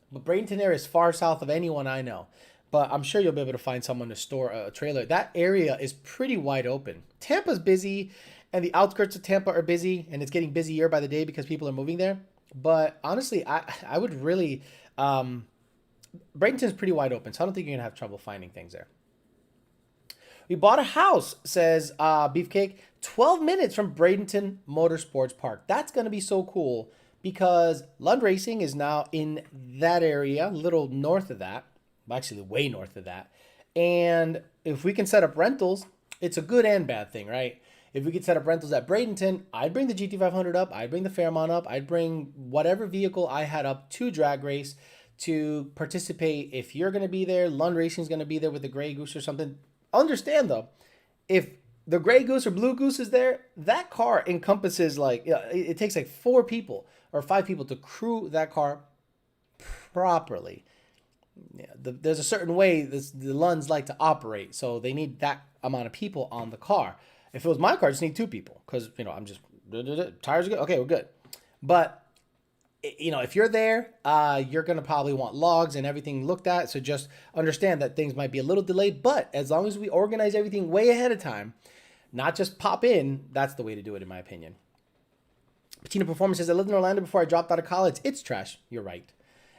But Bradenton area is far south of anyone I know. But I'm sure you'll be able to find someone to store a trailer. That area is pretty wide open. Tampa's busy, and the outskirts of Tampa are busy, and it's getting busier by the day because people are moving there. But honestly, I would really... Bradenton's pretty wide open, so I don't think you're going to have trouble finding things there. We bought a house, says Beefcake, 12 minutes from Bradenton Motorsports Park. That's going to be so cool because Lund Racing is now in that area, a little north of that. Actually, way north of that. And if we can set up rentals, it's a good and bad thing, right? If we could set up rentals at Bradenton, I'd bring the GT500 up. I'd bring the Fairmont up. I'd bring whatever vehicle I had up to drag race to participate. If you're going to be there, Lund Racing is going to be there with the Grey Goose or something. Understand though, if the Grey Goose or Blue Goose is there, that car encompasses like, it takes like 4 people or 5 people to crew that car properly. Yeah, there's a certain way the Lunds like to operate, so they need that amount of people on the car. If it was my car, I just need 2 people because I'm just tires are good. Okay, we're good. But if you're there, you're gonna probably want logs and everything looked at. So just understand that things might be a little delayed, but as long as we organize everything way ahead of time, not just pop in, that's the way to do it, in my opinion. Patina Performance says, I lived in Orlando before I dropped out of college. It's trash. You're right.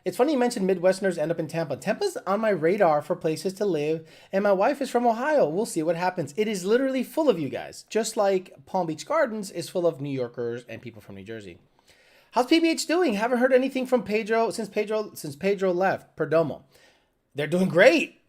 It's funny you mentioned Midwesterners end up in Tampa. Tampa's on my radar for places to live, and my wife is from Ohio. We'll see what happens. It is literally full of you guys, just like Palm Beach Gardens is full of New Yorkers and people from New Jersey. How's PBH doing? Haven't heard anything from Pedro since Pedro left. Perdomo. They're doing great.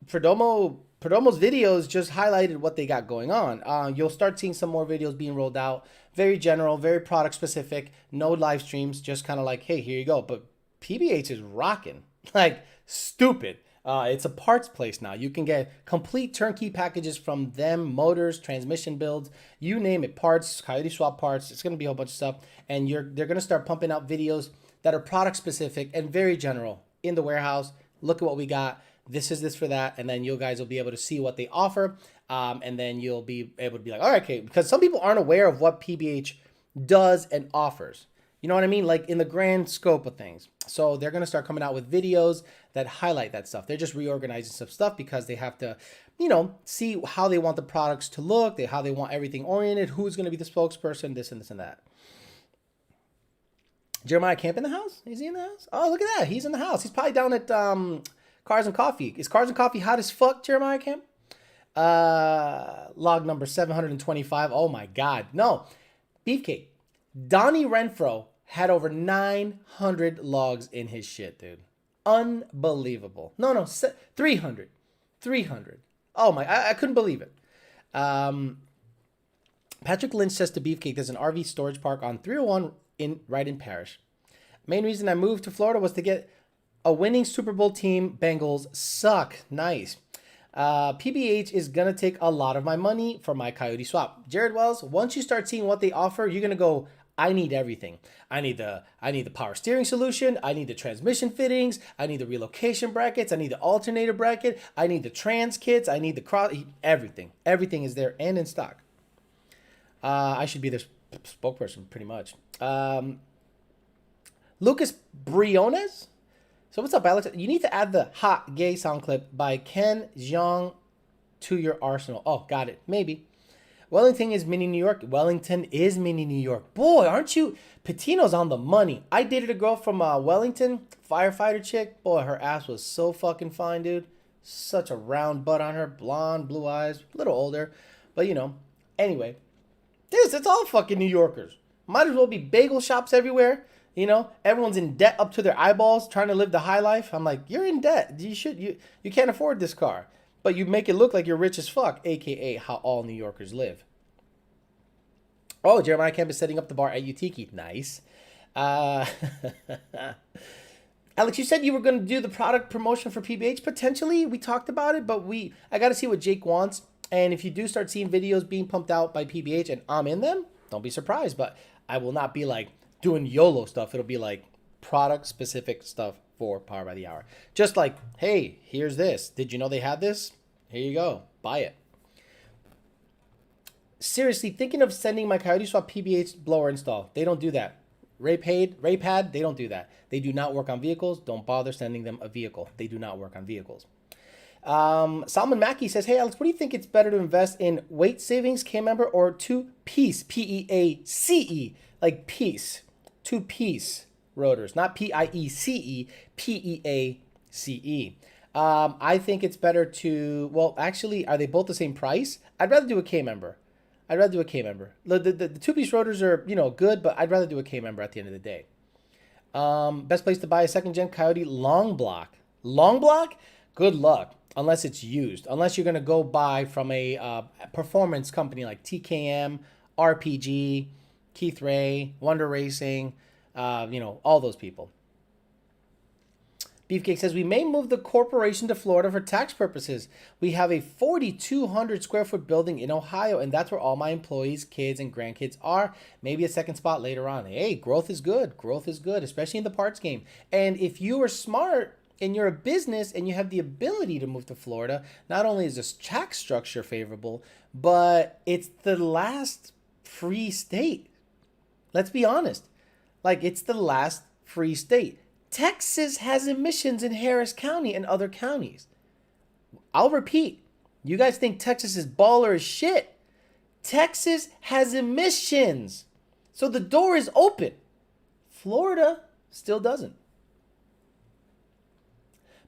Perdomo's videos just highlighted what they got going on. You'll start seeing some more videos being rolled out. Very general, very product specific. No live streams, just kind of like, hey, here you go. But PBH is rocking like stupid. It's a parts place now. You can get complete turnkey packages from them, motors, transmission builds, you name it, parts, Coyote swap parts. It's going to be a whole bunch of stuff. And they're going to start pumping out videos that are product specific and very general in the warehouse. Look at what we got. This is this for that. And then you guys will be able to see what they offer. And then you'll be able to be like, all right, okay. Because some people aren't aware of what PBH does and offers. You know what I mean? Like in the grand scope of things. So they're going to start coming out with videos that highlight that stuff. They're just reorganizing some stuff because they have to, see how they want the products to look, how they want everything oriented, who's going to be the spokesperson, this and this and that. Jeremiah Camp in the house? Is he in the house? Oh, look at that. He's in the house. He's probably down at Cars and Coffee. Is Cars and Coffee hot as fuck, Jeremiah Camp? Log number 725. Oh my God. No. Beefcake. Donnie Renfro had over 900 logs in his shit, dude. Unbelievable. No, 300. 300. Oh my, I couldn't believe it. Patrick Lynch says to Beefcake, there's an RV storage park on 301 right in Parrish. Main reason I moved to Florida was to get a winning Super Bowl team. Bengals suck. Nice. PBH is going to take a lot of my money for my Coyote swap. Jared Wells, once you start seeing what they offer, you're going to go, I need everything. I need the power steering solution. I need the transmission fittings. I need the relocation brackets. I need the alternator bracket. I need the trans kits. I need the cross. Everything. Everything is there and in stock. I should be their spokesperson pretty much. Lucas Briones. So what's up, Alex? You need to add the hot gay sound clip by Ken Jeong to your arsenal. Oh, got it. Maybe. Wellington is mini New York. Wellington is mini New York. Boy, aren't you? Patino's on the money. I dated a girl from Wellington, firefighter chick. Boy, her ass was so fucking fine, dude. Such a round butt on her. Blonde, blue eyes. A little older. But, Anyway. It's all fucking New Yorkers. Might as well be bagel shops everywhere. Everyone's in debt up to their eyeballs trying to live the high life. I'm like, you're in debt. You can't afford this car. But you make it look like you're rich as fuck, a.k.a. how all New Yorkers live. Oh, Jeremiah Camp is setting up the bar at Utiki. Nice. Alex, you said you were going to do the product promotion for PBH. Potentially, we talked about it, but I got to see what Jake wants. And if you do start seeing videos being pumped out by PBH and I'm in them, don't be surprised. But I will not be like doing YOLO stuff. It'll be like product-specific stuff for Power by the Hour. Just like, hey, here's this. Did you know they had this? Here you go. Buy it. Seriously, thinking of sending my Coyote Swap PBH blower install. They don't do that. Raypad, they don't do that. They do not work on vehicles. Don't bother sending them a vehicle. They do not work on vehicles. Salman Mackey says, hey, Alex, what do you think it's better to invest in weight savings, K-member, or two-piece, P-E-A-C-E, like piece, two-piece rotors, not P-I-E-C-E, P-E-A-C-E. I think it's better to, well, actually, are they both the same price? I'd rather do a K-member. The two-piece rotors are, good, but I'd rather do a K-member at the end of the day. Best place to buy a second-gen Coyote long block. Long block? Good luck, unless it's used. Unless you're going to go buy from a performance company like TKM, RPG, Keith Ray, Wonder Racing, all those people. Beefcake says, we may move the corporation to Florida for tax purposes. We have a 4,200 square foot building in Ohio, and that's where all my employees, kids, and grandkids are. Maybe a second spot later on. Hey, growth is good. Growth is good, especially in the parts game. And if you are smart and you're a business and you have the ability to move to Florida, not only is this tax structure favorable, but it's the last free state. Let's be honest. Like, it's the last free state. Texas has emissions in Harris County and other counties. I'll repeat. You guys think Texas is baller as shit. Texas has emissions. So the door is open. Florida still doesn't.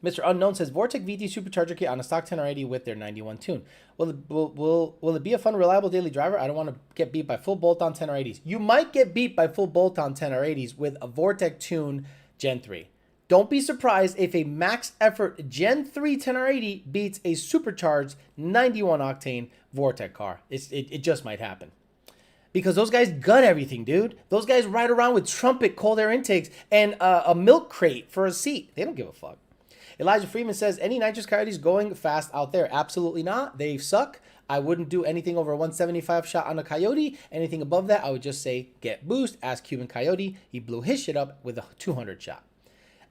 Mr. Unknown says, Vortec VT Supercharger Kit on a stock 10R80 with their 91 tune. Will it be a fun, reliable daily driver? I don't want to get beat by full bolt-on 10R80s. You might get beat by full bolt-on 10R80s with a Vortec tune Gen 3. Don't be surprised if a max effort Gen 3 10R80 beats a supercharged 91 octane Vortec car. It just might happen. Because those guys gut everything, dude. Those guys ride around with trumpet cold air intakes and a milk crate for a seat. They don't give a fuck. Elijah Freeman says, any nitrous coyotes going fast out there? Absolutely not. They suck. I wouldn't do anything over a 175 shot on a coyote. Anything above that, I would just say get boost. Ask Cuban Coyote. He blew his shit up with a 200 shot.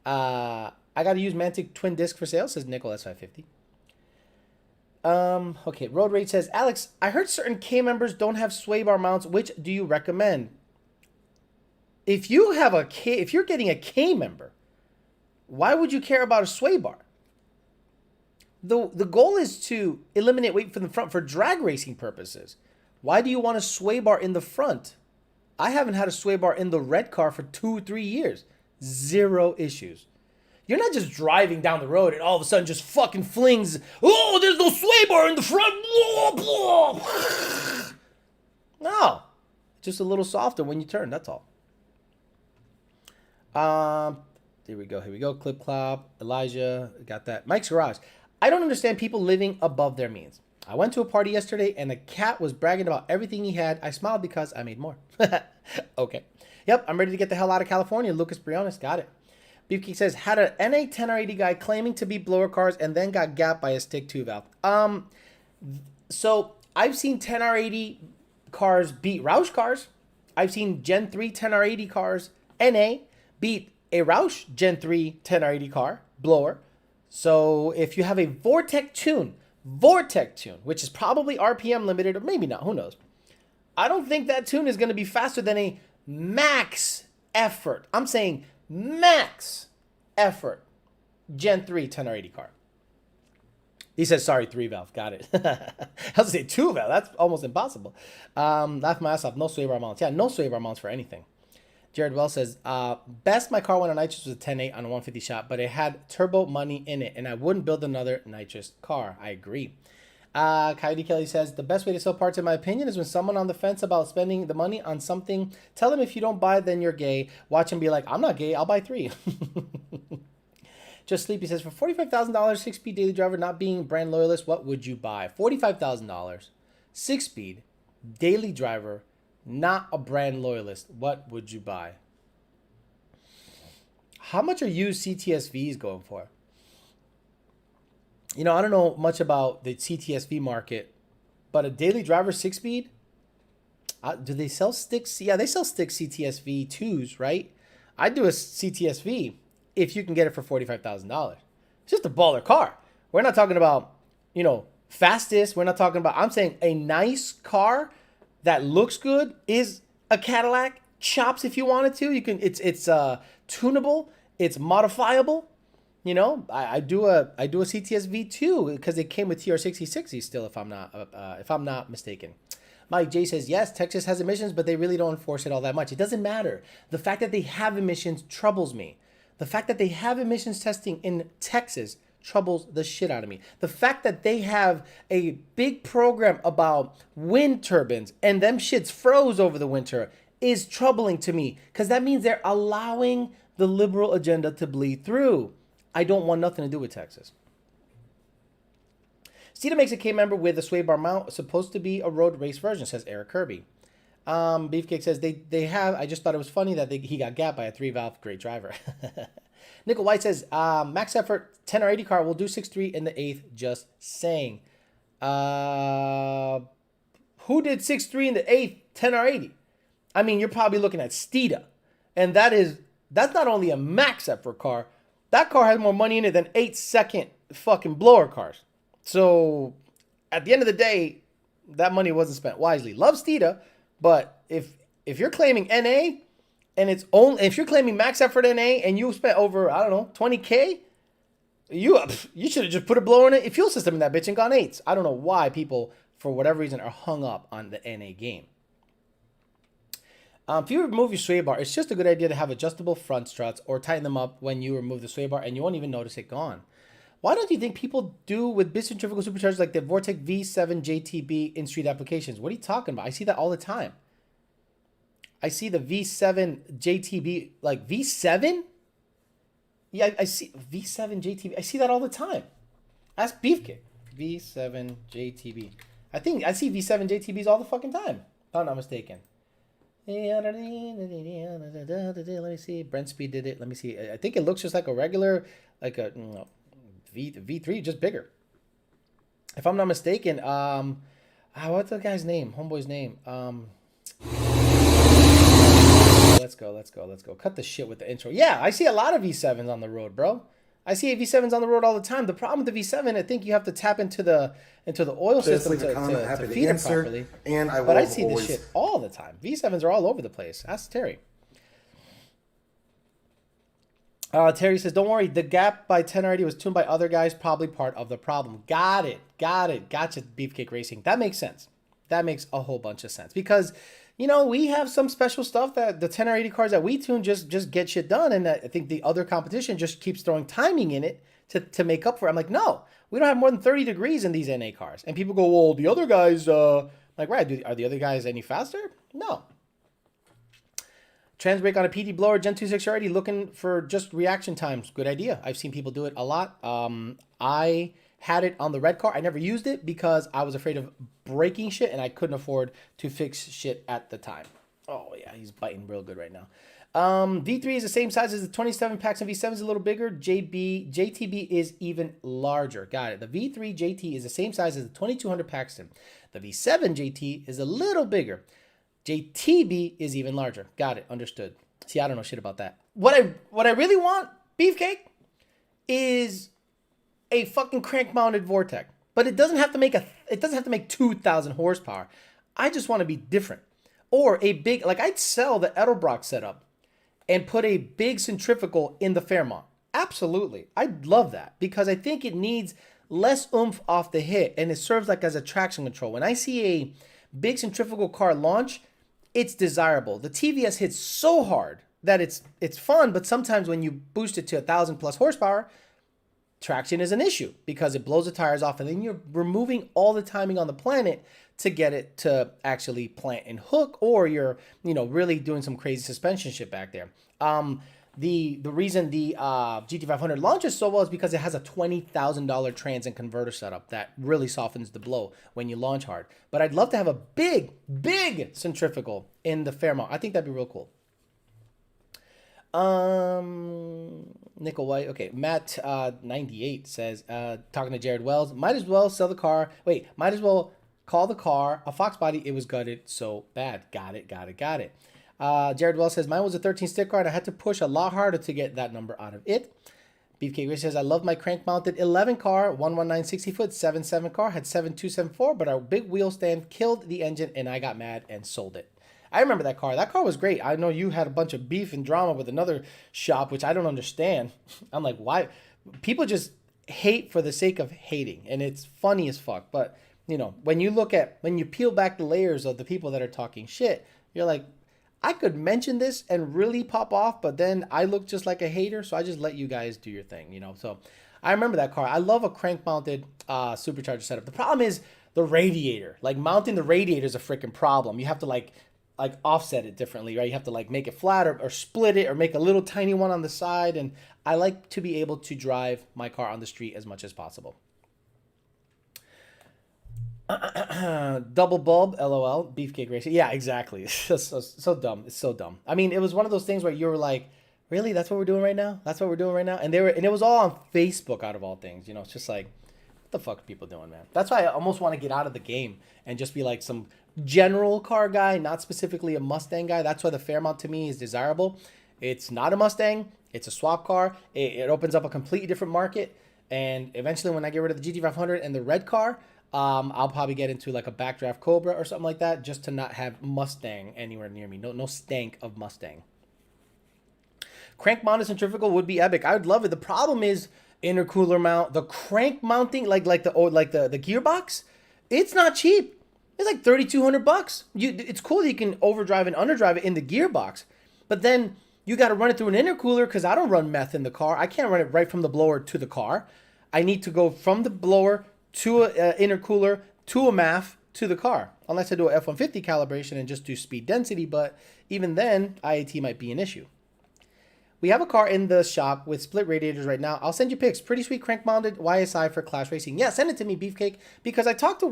I got to use Mantic twin disc for sale, says Nickel S550. Okay, Road Rage says, Alex, I heard certain K members don't have sway bar mounts. Which do you recommend? If you have a K, if you're getting a K member, why would you care about a sway bar? The goal is to eliminate weight from the front for drag racing purposes. Why do you want a sway bar in the front? I haven't had a sway bar in the red car for 2-3 years. Zero issues. You're not just driving down the road and all of a sudden just fucking flings, oh, there's no sway bar in the front. No. Just a little softer when you turn, that's all. Here we go. Clip Clop, Elijah, got that. Mike's Garage. I don't understand people living above their means. I went to a party yesterday and the cat was bragging about everything he had. I smiled because I made more. Okay. Yep, I'm ready to get the hell out of California. Lucas Briones, got it. Beefcake says, had an NA 10R80 guy claiming to be blower cars and then got gapped by a stick 2 valve. So I've seen 10R80 cars beat Roush cars. I've seen Gen 3 10R80 cars, NA, beat a Roush Gen 3 10R80 car, blower. So if you have a Vortec tune, which is probably RPM limited or maybe not, who knows. I don't think that tune is going to be faster than a max effort. I'm saying max effort Gen 3 10R80 car. He says, sorry, 3 valve. Got it. I was going to say 2 valve. That's almost impossible. Laugh my ass off. No sway bar mounts. Yeah, no sway bar mounts for anything. Jared Wells says, best my car went on nitrous was a 10.8 on a 150 shot, but it had turbo money in it, and I wouldn't build another nitrous car. I agree. Coyote Kelly says, the best way to sell parts, in my opinion, is when someone on the fence about spending the money on something, tell them if you don't buy, then you're gay. Watch him be like, I'm not gay, I'll buy 3. Just Sleepy says, for $45,000, 6-speed daily driver, not being brand loyalist, what would you buy? $45,000, 6-speed, daily driver, not a brand loyalist. What would you buy? How much are used CTSVs going for? You know, I don't know much about the CTSV market, but a daily driver 6-speed, do they sell sticks? Yeah, they sell stick CTSV 2s, right? I'd do a CTSV if you can get it for $45,000. It's just a baller car. We're not talking about, you know, fastest. We're not talking about, I'm saying a nice car that looks good is a Cadillac. Chops if you wanted to. You can. It's tunable. It's modifiable. You know, I do a CTSV too because it came with TR6060 still, if I'm not mistaken. Mike J says, yes, Texas has emissions, but they really don't enforce it all that much. It doesn't matter. The fact that they have emissions troubles me. The fact that they have emissions testing in Texas troubles the shit out of me. The fact that they have a big program about wind turbines and them shits froze over the winter is troubling to me because that means they're allowing the liberal agenda to bleed through. I don't want nothing to do with Texas. Cedar makes a K member with a sway bar mount, supposed to be a road race version, says Eric Kirby. Beefcake says they have. I just thought it was funny that he got gapped by a 3-valve great driver. Nickel White says, max effort 10 or 80 car will do 6.3 in the 8th. Just saying. Who did 6.3 in the 8th, 10 or 80? I mean, you're probably looking at Steeda. And that's not only a max effort car. That car has more money in it than 8-second fucking blower cars. So at the end of the day, that money wasn't spent wisely. Love Steeda, but if you're claiming NA and if you're claiming max effort NA and you spent over, I don't know, 20K, you should have just put a blower in a fuel system in that bitch and gone 8s. I don't know why people, for whatever reason, are hung up on the NA game. If you remove your sway bar, it's just a good idea to have adjustable front struts or tighten them up when you remove the sway bar and you won't even notice it gone. Why don't you think people do with centrifugal superchargers like the Vortec V7 JTB in street applications? What are you talking about? I see that all the time. I see the V7 JTB, like V7? Yeah, I see V7 JTB. I see that all the time. Ask Beefcake. V7 JTB. I think I see V7 JTBs all the fucking time, if I'm not mistaken. Let me see. Brent Speed did it. Let me see. I think it looks just like a regular, like a V3, just bigger. If I'm not mistaken, what's the guy's name? Homeboy's name? Let's go. Cut the shit with the intro. Yeah, I see a lot of V7s on the road, bro. I see V7s on the road all the time. The problem with the V7, I think you have to tap into the oil system to feed it properly. And I see this shit all the time. V7s are all over the place. Ask Terry. Terry says, don't worry. The gap by 1080 was tuned by other guys. Probably part of the problem. Got it. Gotcha, Beefcake Racing. That makes sense. That makes a whole bunch of sense. Because, we have some special stuff that the 10 or 80 cars that we tune just get shit done. And I think the other competition just keeps throwing timing in it to make up for it. I'm like, no, we don't have more than 30 degrees in these NA cars. And people go, well, the other guys, like, right, are the other guys any faster? No. Transbrake on a PD blower, Gen 2.6 already, looking for just reaction times. Good idea. I've seen people do it a lot. I had it on the red car. I never used it because I was afraid of breaking shit and I couldn't afford to fix shit at the time. Oh yeah, he's biting real good right now. V3 is the same size as the 27 packs and V7 is a little bigger. JTB is even larger. Got it. The V3 JT is the same size as the 2200 Paxton. The V7 JT is a little bigger. JTB is even larger. Got it. Understood. See, I don't know shit about that. What I really want, Beefcake, is a fucking crank mounted Vortec. But it doesn't have to make 2,000 horsepower. I just want to be different. Or a big, like I'd sell the Edelbrock setup and put a big centrifugal in the Fairmont. Absolutely. I'd love that because I think it needs less oomph off the hit and it serves like as a traction control. When I see a big centrifugal car launch, it's desirable. The TVS hits so hard that it's fun, but sometimes when you boost it to 1,000 plus horsepower, traction is an issue because it blows the tires off and then you're removing all the timing on the planet to get it to actually plant and hook, or you're, really doing some crazy suspension shit back there. The reason the GT500 launches so well is because it has a $20,000 trans and converter setup that really softens the blow when you launch hard. But I'd love to have a big centrifugal in the Fairmont. I think that'd be real cool. Nickel White. Okay, Matt 98 says, talking to Jared Wells, might as well sell the car. Wait, might as well call the car a Fox body. It was gutted so bad. Got it. Jared Wells says, mine was a 13 stick car and I had to push a lot harder to get that number out of it. Beefcake Rich says, I love my crank mounted 11 car, 119 60 foot, 7.7 car, had 7.274, but our big wheel stand killed the engine and I got mad and sold it. I remember that car. That car was great. I know you had a bunch of beef and drama with another shop, which I don't understand. I'm like, why? People just hate for the sake of hating, and it's funny as fuck. But, when you peel back the layers of the people that are talking shit, you're like, I could mention this and really pop off, but then I look just like a hater, so I just let you guys do your thing, So I remember that car. I love a crank-mounted supercharger setup. The problem is the radiator. Like, mounting the radiator is a freaking problem. You have to, like offset it differently, right? You have to make it flat or split it or make a little tiny one on the side. And I like to be able to drive my car on the street as much as possible. Double bulb, LOL, Beefcake Racing. Yeah, exactly. So dumb. It's so dumb. I mean, it was one of those things where you were like, Really? That's what we're doing right now? That's what we're doing right now? And it was all on Facebook out of all things. You know, it's just like, what the fuck are people doing, man? That's why I almost want to get out of the game and just be like some general car guy, not specifically a Mustang guy. That's why the Fairmont to me is desirable. It's not a Mustang. It's a swap car. It opens up a completely different market. And eventually when I get rid of the GT500 and the red car, I'll probably get into like a backdraft Cobra or something like that just to not have Mustang anywhere near me. No stank of Mustang. Crank mount centrifugal would be epic. I would love it. The problem is intercooler mount, the crank mounting, like the gearbox. It's not cheap. It's like $3,200. It's cool that you can overdrive and underdrive it in the gearbox, but then you got to run it through an intercooler because I don't run meth in the car. I can't run it right from the blower to the car. I need to go from the blower to an intercooler to a MAF to the car, unless I do a F-150 calibration and just do speed density. But even then, IAT might be an issue. We have a car in the shop with split radiators right now. I'll send you pics. Pretty sweet crank-mounted YSI for class racing. Yeah, send it to me, Beefcake, because I talked to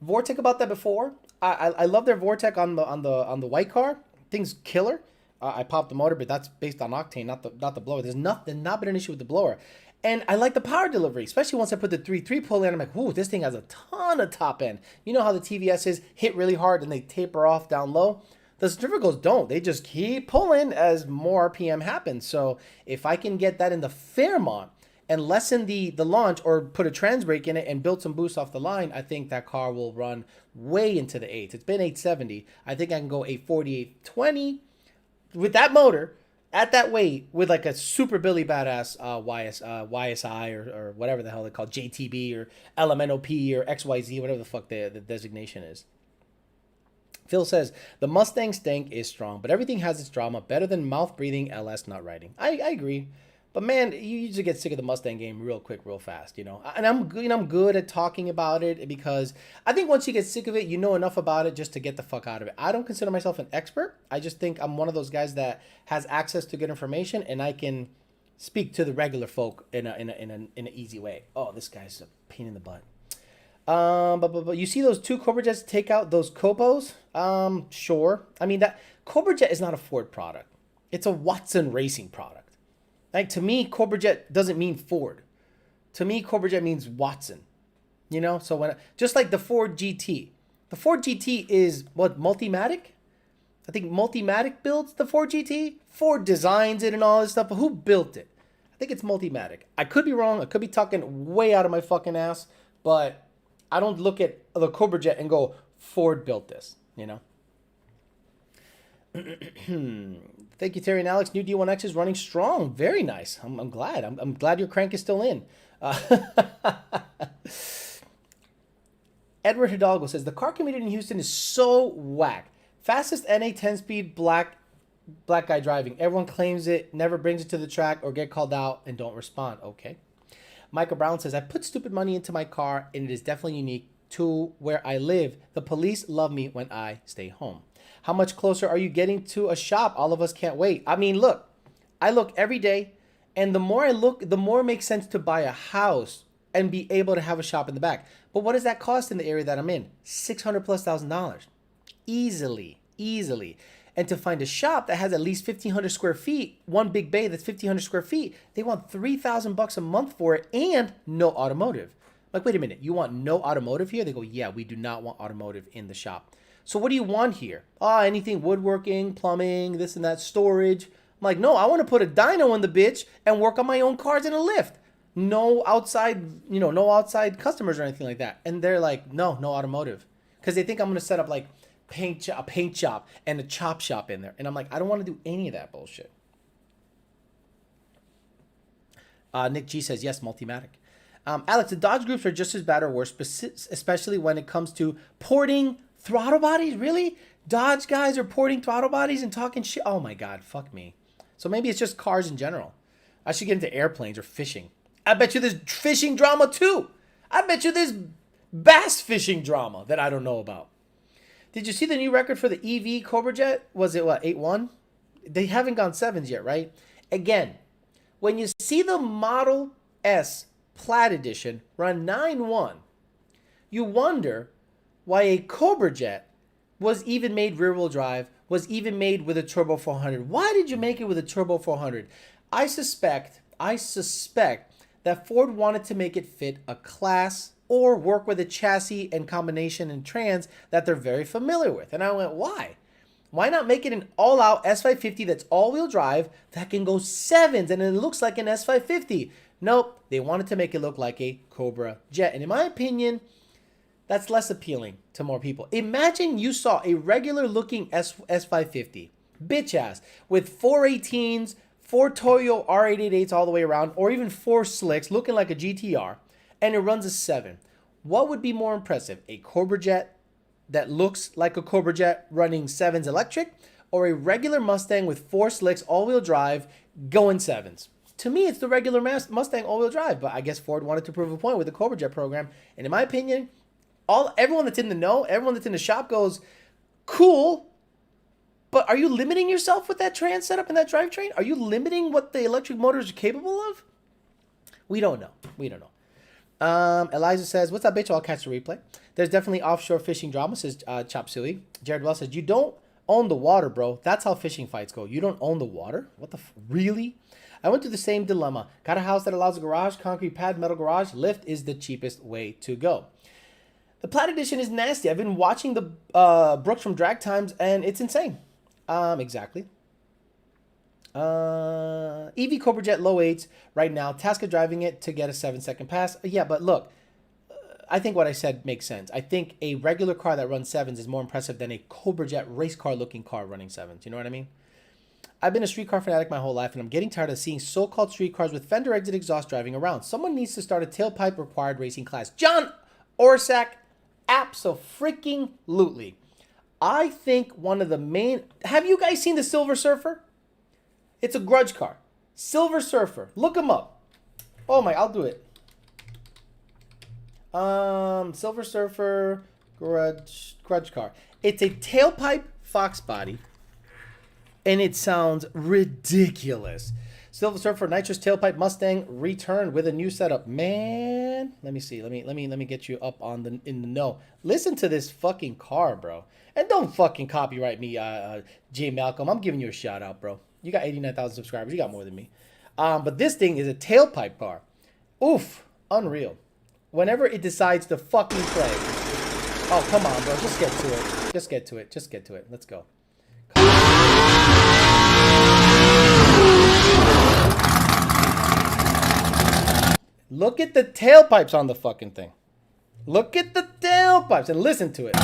Vortec about that before. I love their Vortec on the white car. Thing's killer. I popped the motor, but that's based on octane, not the blower. There's not been an issue with the blower. And I like the power delivery, especially once I put the 3.3 pull in. I'm like, ooh, this thing has a ton of top end. You know how the TVS's hit really hard and they taper off down low? The centrifugals don't. They just keep pulling as more RPM happens. So if I can get that in the Fairmont and lessen the launch or put a trans brake in it and build some boost off the line, I think that car will run way into the 8s. It's been 870. I think I can go 840, 820 with that motor at that weight with like a super Billy badass YSI or whatever the hell they call JTB or LMNOP or XYZ, whatever the fuck the designation is. Phil says, the Mustang stank is strong, but everything has its drama. Better than mouth-breathing LS not riding. I agree. But man, you usually get sick of the Mustang game real quick, real fast, you know. And I'm good at talking about it because I think once you get sick of it, you know enough about it just to get the fuck out of it. I don't consider myself an expert. I just think I'm one of those guys that has access to good information and I can speak to the regular folk in an easy way. Oh, this guy's a pain in the butt. But you see those two Cobra Jets take out those Copos? Sure. I mean, that Cobra Jet is not a Ford product. It's a Watson Racing product. Like, to me, Cobra Jet doesn't mean Ford. To me, Cobra Jet means Watson. You know? So just like the Ford GT. The Ford GT is, what, Multimatic? I think Multimatic builds the Ford GT. Ford designs it and all this stuff, but who built it? I think it's Multimatic. I could be wrong. I could be talking way out of my fucking ass, but I don't look at the Cobra Jet and go, Ford built this, you know? Thank you, Terry and Alex. New D1X is running strong. Very nice. I'm glad. I'm glad your crank is still in. Edward Hidalgo says, the car community in Houston is so whack. Fastest NA 10-speed black guy driving. Everyone claims it, never brings it to the track or get called out and don't respond. Okay. Michael Brown says, I put stupid money into my car, and it is definitely unique to where I live. The police love me when I stay home. How much closer are you getting to a shop? All of us can't wait. I mean, look, I look every day, and the more I look, the more it makes sense to buy a house and be able to have a shop in the back. But what does that cost in the area that I'm in? $600,000+. Easily. And to find a shop that has at least 1,500 square feet, one big bay that's 1,500 square feet, they want $3,000 a month for it and no automotive. Like, wait a minute, you want no automotive here? They go, yeah, we do not want automotive in the shop. So what do you want here? Anything woodworking, plumbing, this and that, storage. I'm like, no, I want to put a dyno in the bitch and work on my own cars in a lift. No outside, no outside customers or anything like that. And they're like, no automotive. Because they think I'm going to set up like a paint shop and a chop shop in there. And I'm like, I don't want to do any of that bullshit. Nick G says, yes, Multimatic. Alex, the Dodge groups are just as bad or worse, especially when it comes to porting throttle bodies. Really? Dodge guys are porting throttle bodies and talking shit? Oh my God, fuck me. So maybe it's just cars in general. I should get into airplanes or fishing. I bet you there's fishing drama too. I bet you there's bass fishing drama that I don't know about. Did you see the new record for the EV Cobra Jet? Was it what, 8.1? They haven't gone 7s yet, right? Again, when you see the Model S Plaid Edition run 9.1, you wonder why a Cobra Jet was even made rear-wheel drive was even made with a turbo 400. Why did you make it with a turbo 400? I suspect that Ford wanted to make it fit a class or work with a chassis and combination and trans that they're very familiar with. And I went, why? Why not make it an all-out S550 that's all-wheel drive that can go 7s and it looks like an S550? Nope, they wanted to make it look like a Cobra Jet. And in my opinion, that's less appealing to more people. Imagine you saw a regular-looking S550, bitch ass, with 418s, 4 Toyo R888s all the way around, or even 4 slicks looking like a GTR, and it runs a 7. What would be more impressive? A Cobra Jet that looks like a Cobra Jet running 7s electric, or a regular Mustang with 4 slicks all-wheel drive going 7s? To me, it's the regular Mustang all-wheel drive, but I guess Ford wanted to prove a point with the Cobra Jet program, and in my opinion, everyone that's in the know, everyone that's in the shop goes, cool, but are you limiting yourself with that trans setup and that drivetrain? Are you limiting what the electric motors are capable of? We don't know. We don't know. Eliza says, what's up, bitch? I'll catch the replay. There's definitely offshore fishing drama, says Chop Suey. Jared Wells says, you don't own the water, bro. That's how fishing fights go. You don't own the water? What the really? I went through the same dilemma. Got a house that allows a garage, concrete pad, metal garage. Lift is the cheapest way to go. The Plaid Edition is nasty. I've been watching the Brooks from Drag Times, and it's insane. Exactly. EV Cobra Jet low 8s right now. Task of driving it to get a 7-second pass. Yeah, but look, I think what I said makes sense. I think a regular car that runs 7s is more impressive than a Cobra Jet race car looking car running 7s. You know what I mean? I've been a street car fanatic my whole life, and I'm getting tired of seeing so-called street cars with fender exit exhaust driving around. Someone needs to start a tailpipe required racing class. John Orsak, abso-freaking-lutely. I think one of the main... Have you guys seen the Silver Surfer? It's a grudge car. Silver Surfer. Look him up. Oh my, I'll do it. Silver Surfer grudge car. It's a tailpipe Fox body, and it sounds ridiculous. Silver Surfer nitrous tailpipe Mustang returned with a new setup. Man, let me see. Let me get you up on in the know. Listen to this fucking car, bro. And don't fucking copyright me, J Malcolm. I'm giving you a shout out, bro. You got 89,000 subscribers. You got more than me. But this thing is a tailpipe car. Oof, unreal. Whenever it decides to fucking play. Oh, come on, bro. Just get to it. Just get to it. Just get to it. Let's go. Look at the tailpipes on the fucking thing. Look at the tailpipes and listen to it.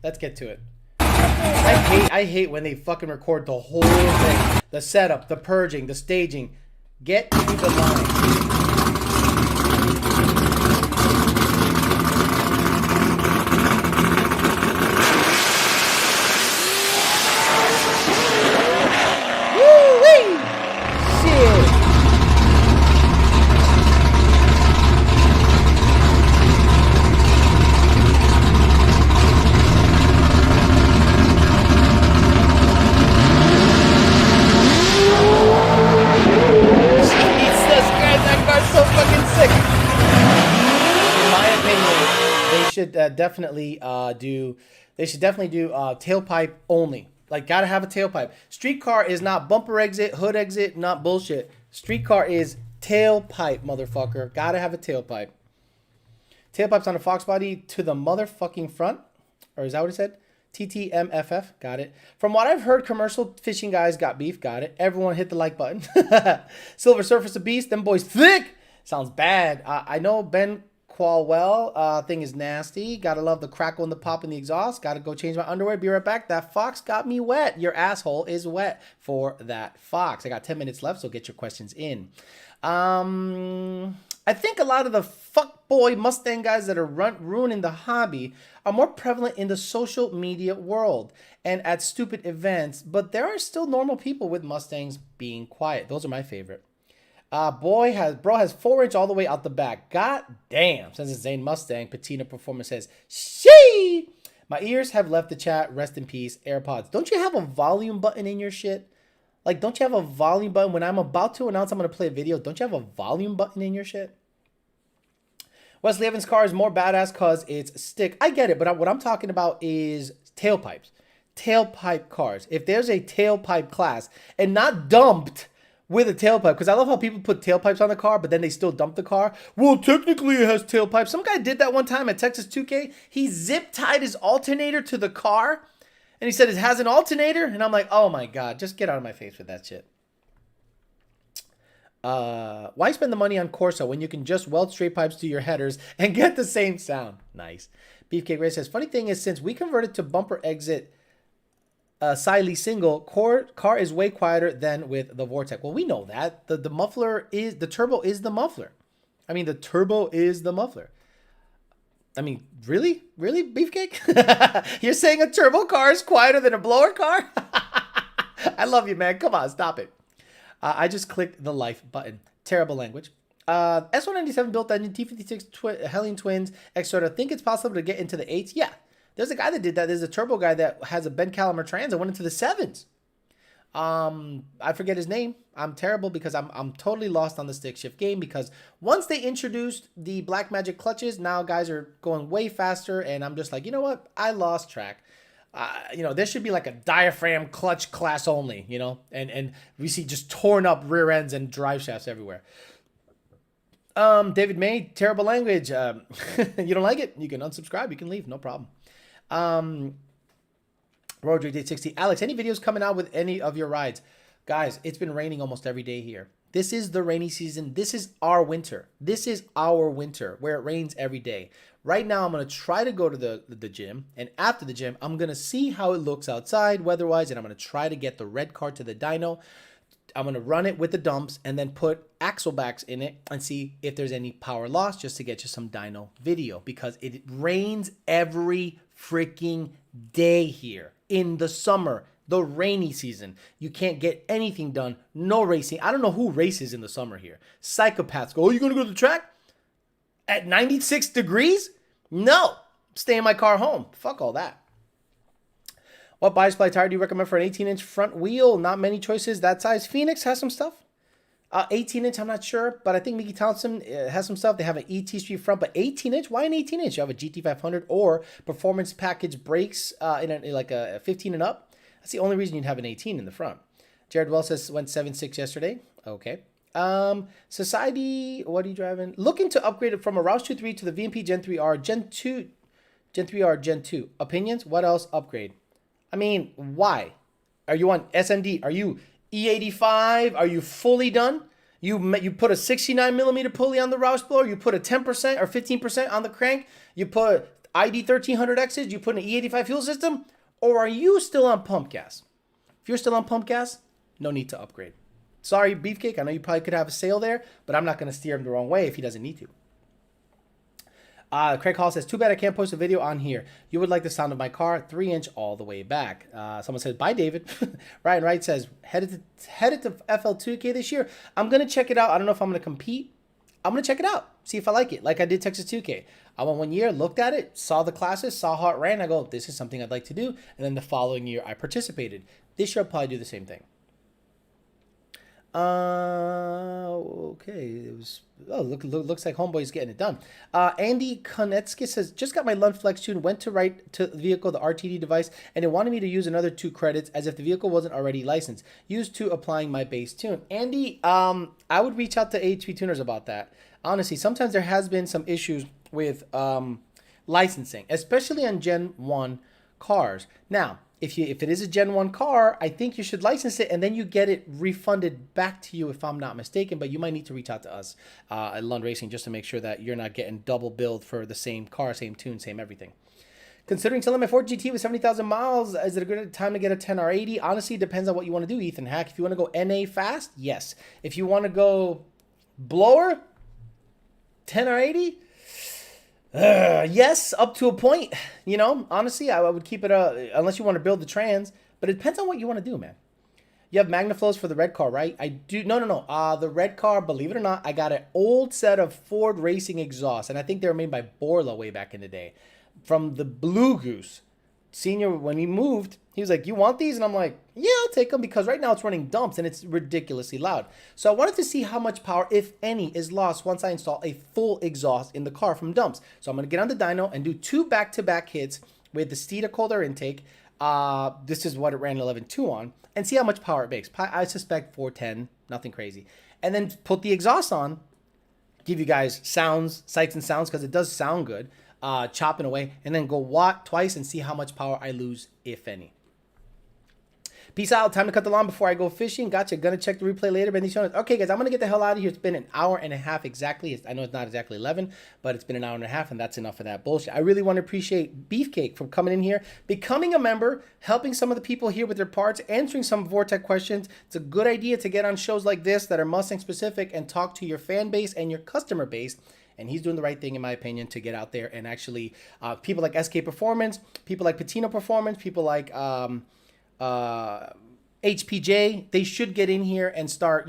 Let's get to it. I hate when they fucking record the whole thing. The setup, the purging, the staging. Get to the line. Definitely do tailpipe only. Like, gotta have a tailpipe. Street car is not bumper exit, hood exit, not bullshit. Street car is tailpipe, motherfucker. Gotta have a tailpipe. Tailpipes on a Fox body to the motherfucking front. Or is that what it said? TTMFF. Got it. From what I've heard, commercial fishing guys got beef. Got it. Everyone hit the like button. Silver Surfer's a beast. Them boys thick. Sounds bad. I know Ben Qualwell, thing is nasty. Gotta love the crackle and the pop in the exhaust. Gotta go change my underwear. Be right back. That Fox got me wet. Your asshole is wet for that Fox. I got 10 minutes left, so get your questions in. I think a lot of the fuckboy Mustang guys that are ruining the hobby are more prevalent in the social media world and at stupid events, but there are still normal people with Mustangs being quiet. Those are my favorite. Bro has 4-inch all the way out the back. God damn. Says it's Zane Mustang. Patina Performance says, shee! My ears have left the chat. Rest in peace, AirPods. Don't you have a volume button in your shit? Like, don't you have a volume button? When I'm about to announce I'm going to play a video, don't you have a volume button in your shit? Wesley Evans' car is more badass because it's stick. I get it, but what I'm talking about is tailpipes. Tailpipe cars. If there's a tailpipe class and not dumped with a tailpipe, because I love how people put tailpipes on the car, but then they still dump the car. Well, technically it has tailpipes. Some guy did that one time at Texas 2K. He zip tied his alternator to the car, and he said it has an alternator, and I'm like, oh my God, just get out of my face with that shit. Why spend the money on Corsa when you can just weld straight pipes to your headers and get the same sound? Nice. Beefcake Ray says, funny thing is, since we converted to bumper exit Siley single, car is way quieter than with the Vortec. Well, we know that. The muffler is, the turbo is the muffler. I mean, the turbo is the muffler. I mean, really? Really, Beefcake? You're saying a turbo car is quieter than a blower car? I love you, man. Come on, stop it. I just clicked the life button. Terrible language. S197 built engine, T56 Helene twins, etc. Think it's possible to get into the 8s? Yeah. There's a guy that did that. There's a turbo guy that has a bent caliber trans that went into the 7s. I forget his name. I'm terrible because I'm totally lost on the stick shift game, because once they introduced the Black Magic clutches, now guys are going way faster, and I'm just like, you know what? I lost track. You know, there should be like a diaphragm clutch class only, you know, and we see just torn up rear ends and drive shafts everywhere. David May, terrible language. You don't like it? You can unsubscribe. You can leave. No problem. Roderick Day 60. Alex, any videos coming out with any of your rides? Guys, it's been raining almost every day here. This is the rainy season. This is our winter. This is our winter where it rains every day. Right now, I'm going to try to go to the gym. And after the gym, I'm going to see how it looks outside weather-wise. And I'm going to try to get the red car to the dyno. I'm going to run it with the dumps and then put axle backs in it and see if there's any power loss, just to get you some dyno video. Because it rains every freaking day here in the summer. The rainy season. You can't get anything done. No racing. I don't know who races in the summer here. Psychopaths go, oh, you going to go to the track? At 96 degrees? No. Stay in my car home. Fuck all that. What bias ply tire do you recommend for an 18-inch front wheel? Not many choices that size. Phoenix has some stuff. 18-inch, I'm not sure, but I think Mickey Townsend has some stuff. They have an ET Street front, but 18-inch? Why an 18-inch? You have a GT500 or performance package brakes in like a 15 and up. That's the only reason you'd have an 18 in the front. Jared Wells says went 7.6 yesterday. Okay. Society, what are you driving? Looking to upgrade it from a Roush 2.3 to the VMP Gen 3R, Gen 2, Gen 3R, Gen 2. Opinions? What else upgrade? I mean, why? Are you on SMD? Are you E85? Are you fully done? You put a 69 millimeter pulley on the Roush blower. You put a 10% or 15% on the crank. You put ID 1300Xs. You put an E85 fuel system. Or are you still on pump gas? If you're still on pump gas, no need to upgrade. Sorry, Beefcake. I know you probably could have a sale there, but I'm not going to steer him the wrong way if he doesn't need to. Craig Hall says, too bad I can't post a video on here. You would like the sound of my car, 3-inch all the way back. Someone says, bye, David. Ryan Wright says, headed to FL2K this year. I'm going to check it out. I don't know if I'm going to compete. I'm going to check it out. See if I like it. Like I did Texas 2K. I went 1 year, looked at it, saw the classes, saw how it ran. I go, this is something I'd like to do. And then the following year, I participated. This year, I'll probably do the same thing. Okay. It was, looks like Homeboy's getting it done. Andy Konetsky says, just got my Lund Flex tune, went to write to the vehicle, the RTD device, and it wanted me to use another 2 credits as if the vehicle wasn't already licensed. Used to applying my base tune. Andy, I would reach out to AHP tuners about that. Honestly, sometimes there has been some issues with licensing, especially on Gen 1 cars. Now, if it is a Gen 1 car, I think you should license it and then you get it refunded back to you if I'm not mistaken, but you might need to reach out to us at Lund Racing just to make sure that you're not getting double billed for the same car, same tune, same everything. Considering selling my Ford GT with 70,000 miles, is it a good time to get a 10R80? Honestly, it depends on what you want to do, Ethan Hack. If you want to go NA fast, yes. If you want to go blower, 10R80? Yes, up to a point. You know, honestly, I would keep it unless you want to build the trans, but it depends on what you want to do, man. You have MagnaFlows for the red car, right? I do. No. The red car, believe it or not, I got an old set of Ford Racing exhausts, and I think they were made by Borla way back in the day, from the Blue Goose. Senior, when he moved, he was like, you want these? And I'm like, yeah, I'll take them, because right now it's running dumps and it's ridiculously loud. So I wanted to see how much power, if any, is lost once I install a full exhaust in the car from dumps. So I'm going to get on the dyno and do 2 back-to-back hits with the Steeda cold air intake. This is what it ran 11.2 on, and see how much power it makes. I suspect 410, nothing crazy. And then put the exhaust on, give you guys sounds, sights and sounds, because it does sound good, chopping away, and then go watt twice and see how much power I lose, if any. Peace out. Time to cut the lawn before I go fishing. Gotcha. Gonna check the replay later. Okay, guys, I'm gonna get the hell out of here. It's been an hour and a half exactly. I know it's not exactly 11, but it's been an hour and a half, and that's enough of that bullshit. I really want to appreciate Beefcake for coming in here, becoming a member, helping some of the people here with their parts, answering some Vortec questions. It's a good idea to get on shows like this that are Mustang specific and talk to your fan base and your customer base. And he's doing the right thing, in my opinion, to get out there and actually, people like SK Performance, people like Patino Performance, people like HPJ, they should get in here and start,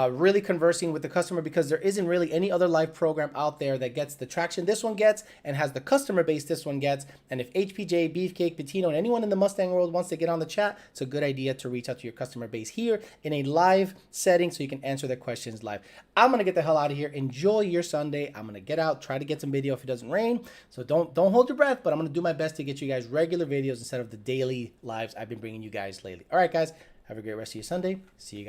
really conversing with the customer, because there isn't really any other live program out there that gets the traction this one gets and has the customer base this one gets. And if HPJ, Beefcake, Patino, and anyone in the Mustang world wants to get on the chat, it's a good idea to reach out to your customer base here in a live setting so you can answer their questions live. I'm going to get the hell out of here. Enjoy your Sunday. I'm going to get out, try to get some video if it doesn't rain. So don't hold your breath, but I'm going to do my best to get you guys regular videos instead of the daily lives I've been bringing you guys lately. All right, guys, have a great rest of your Sunday. See you guys.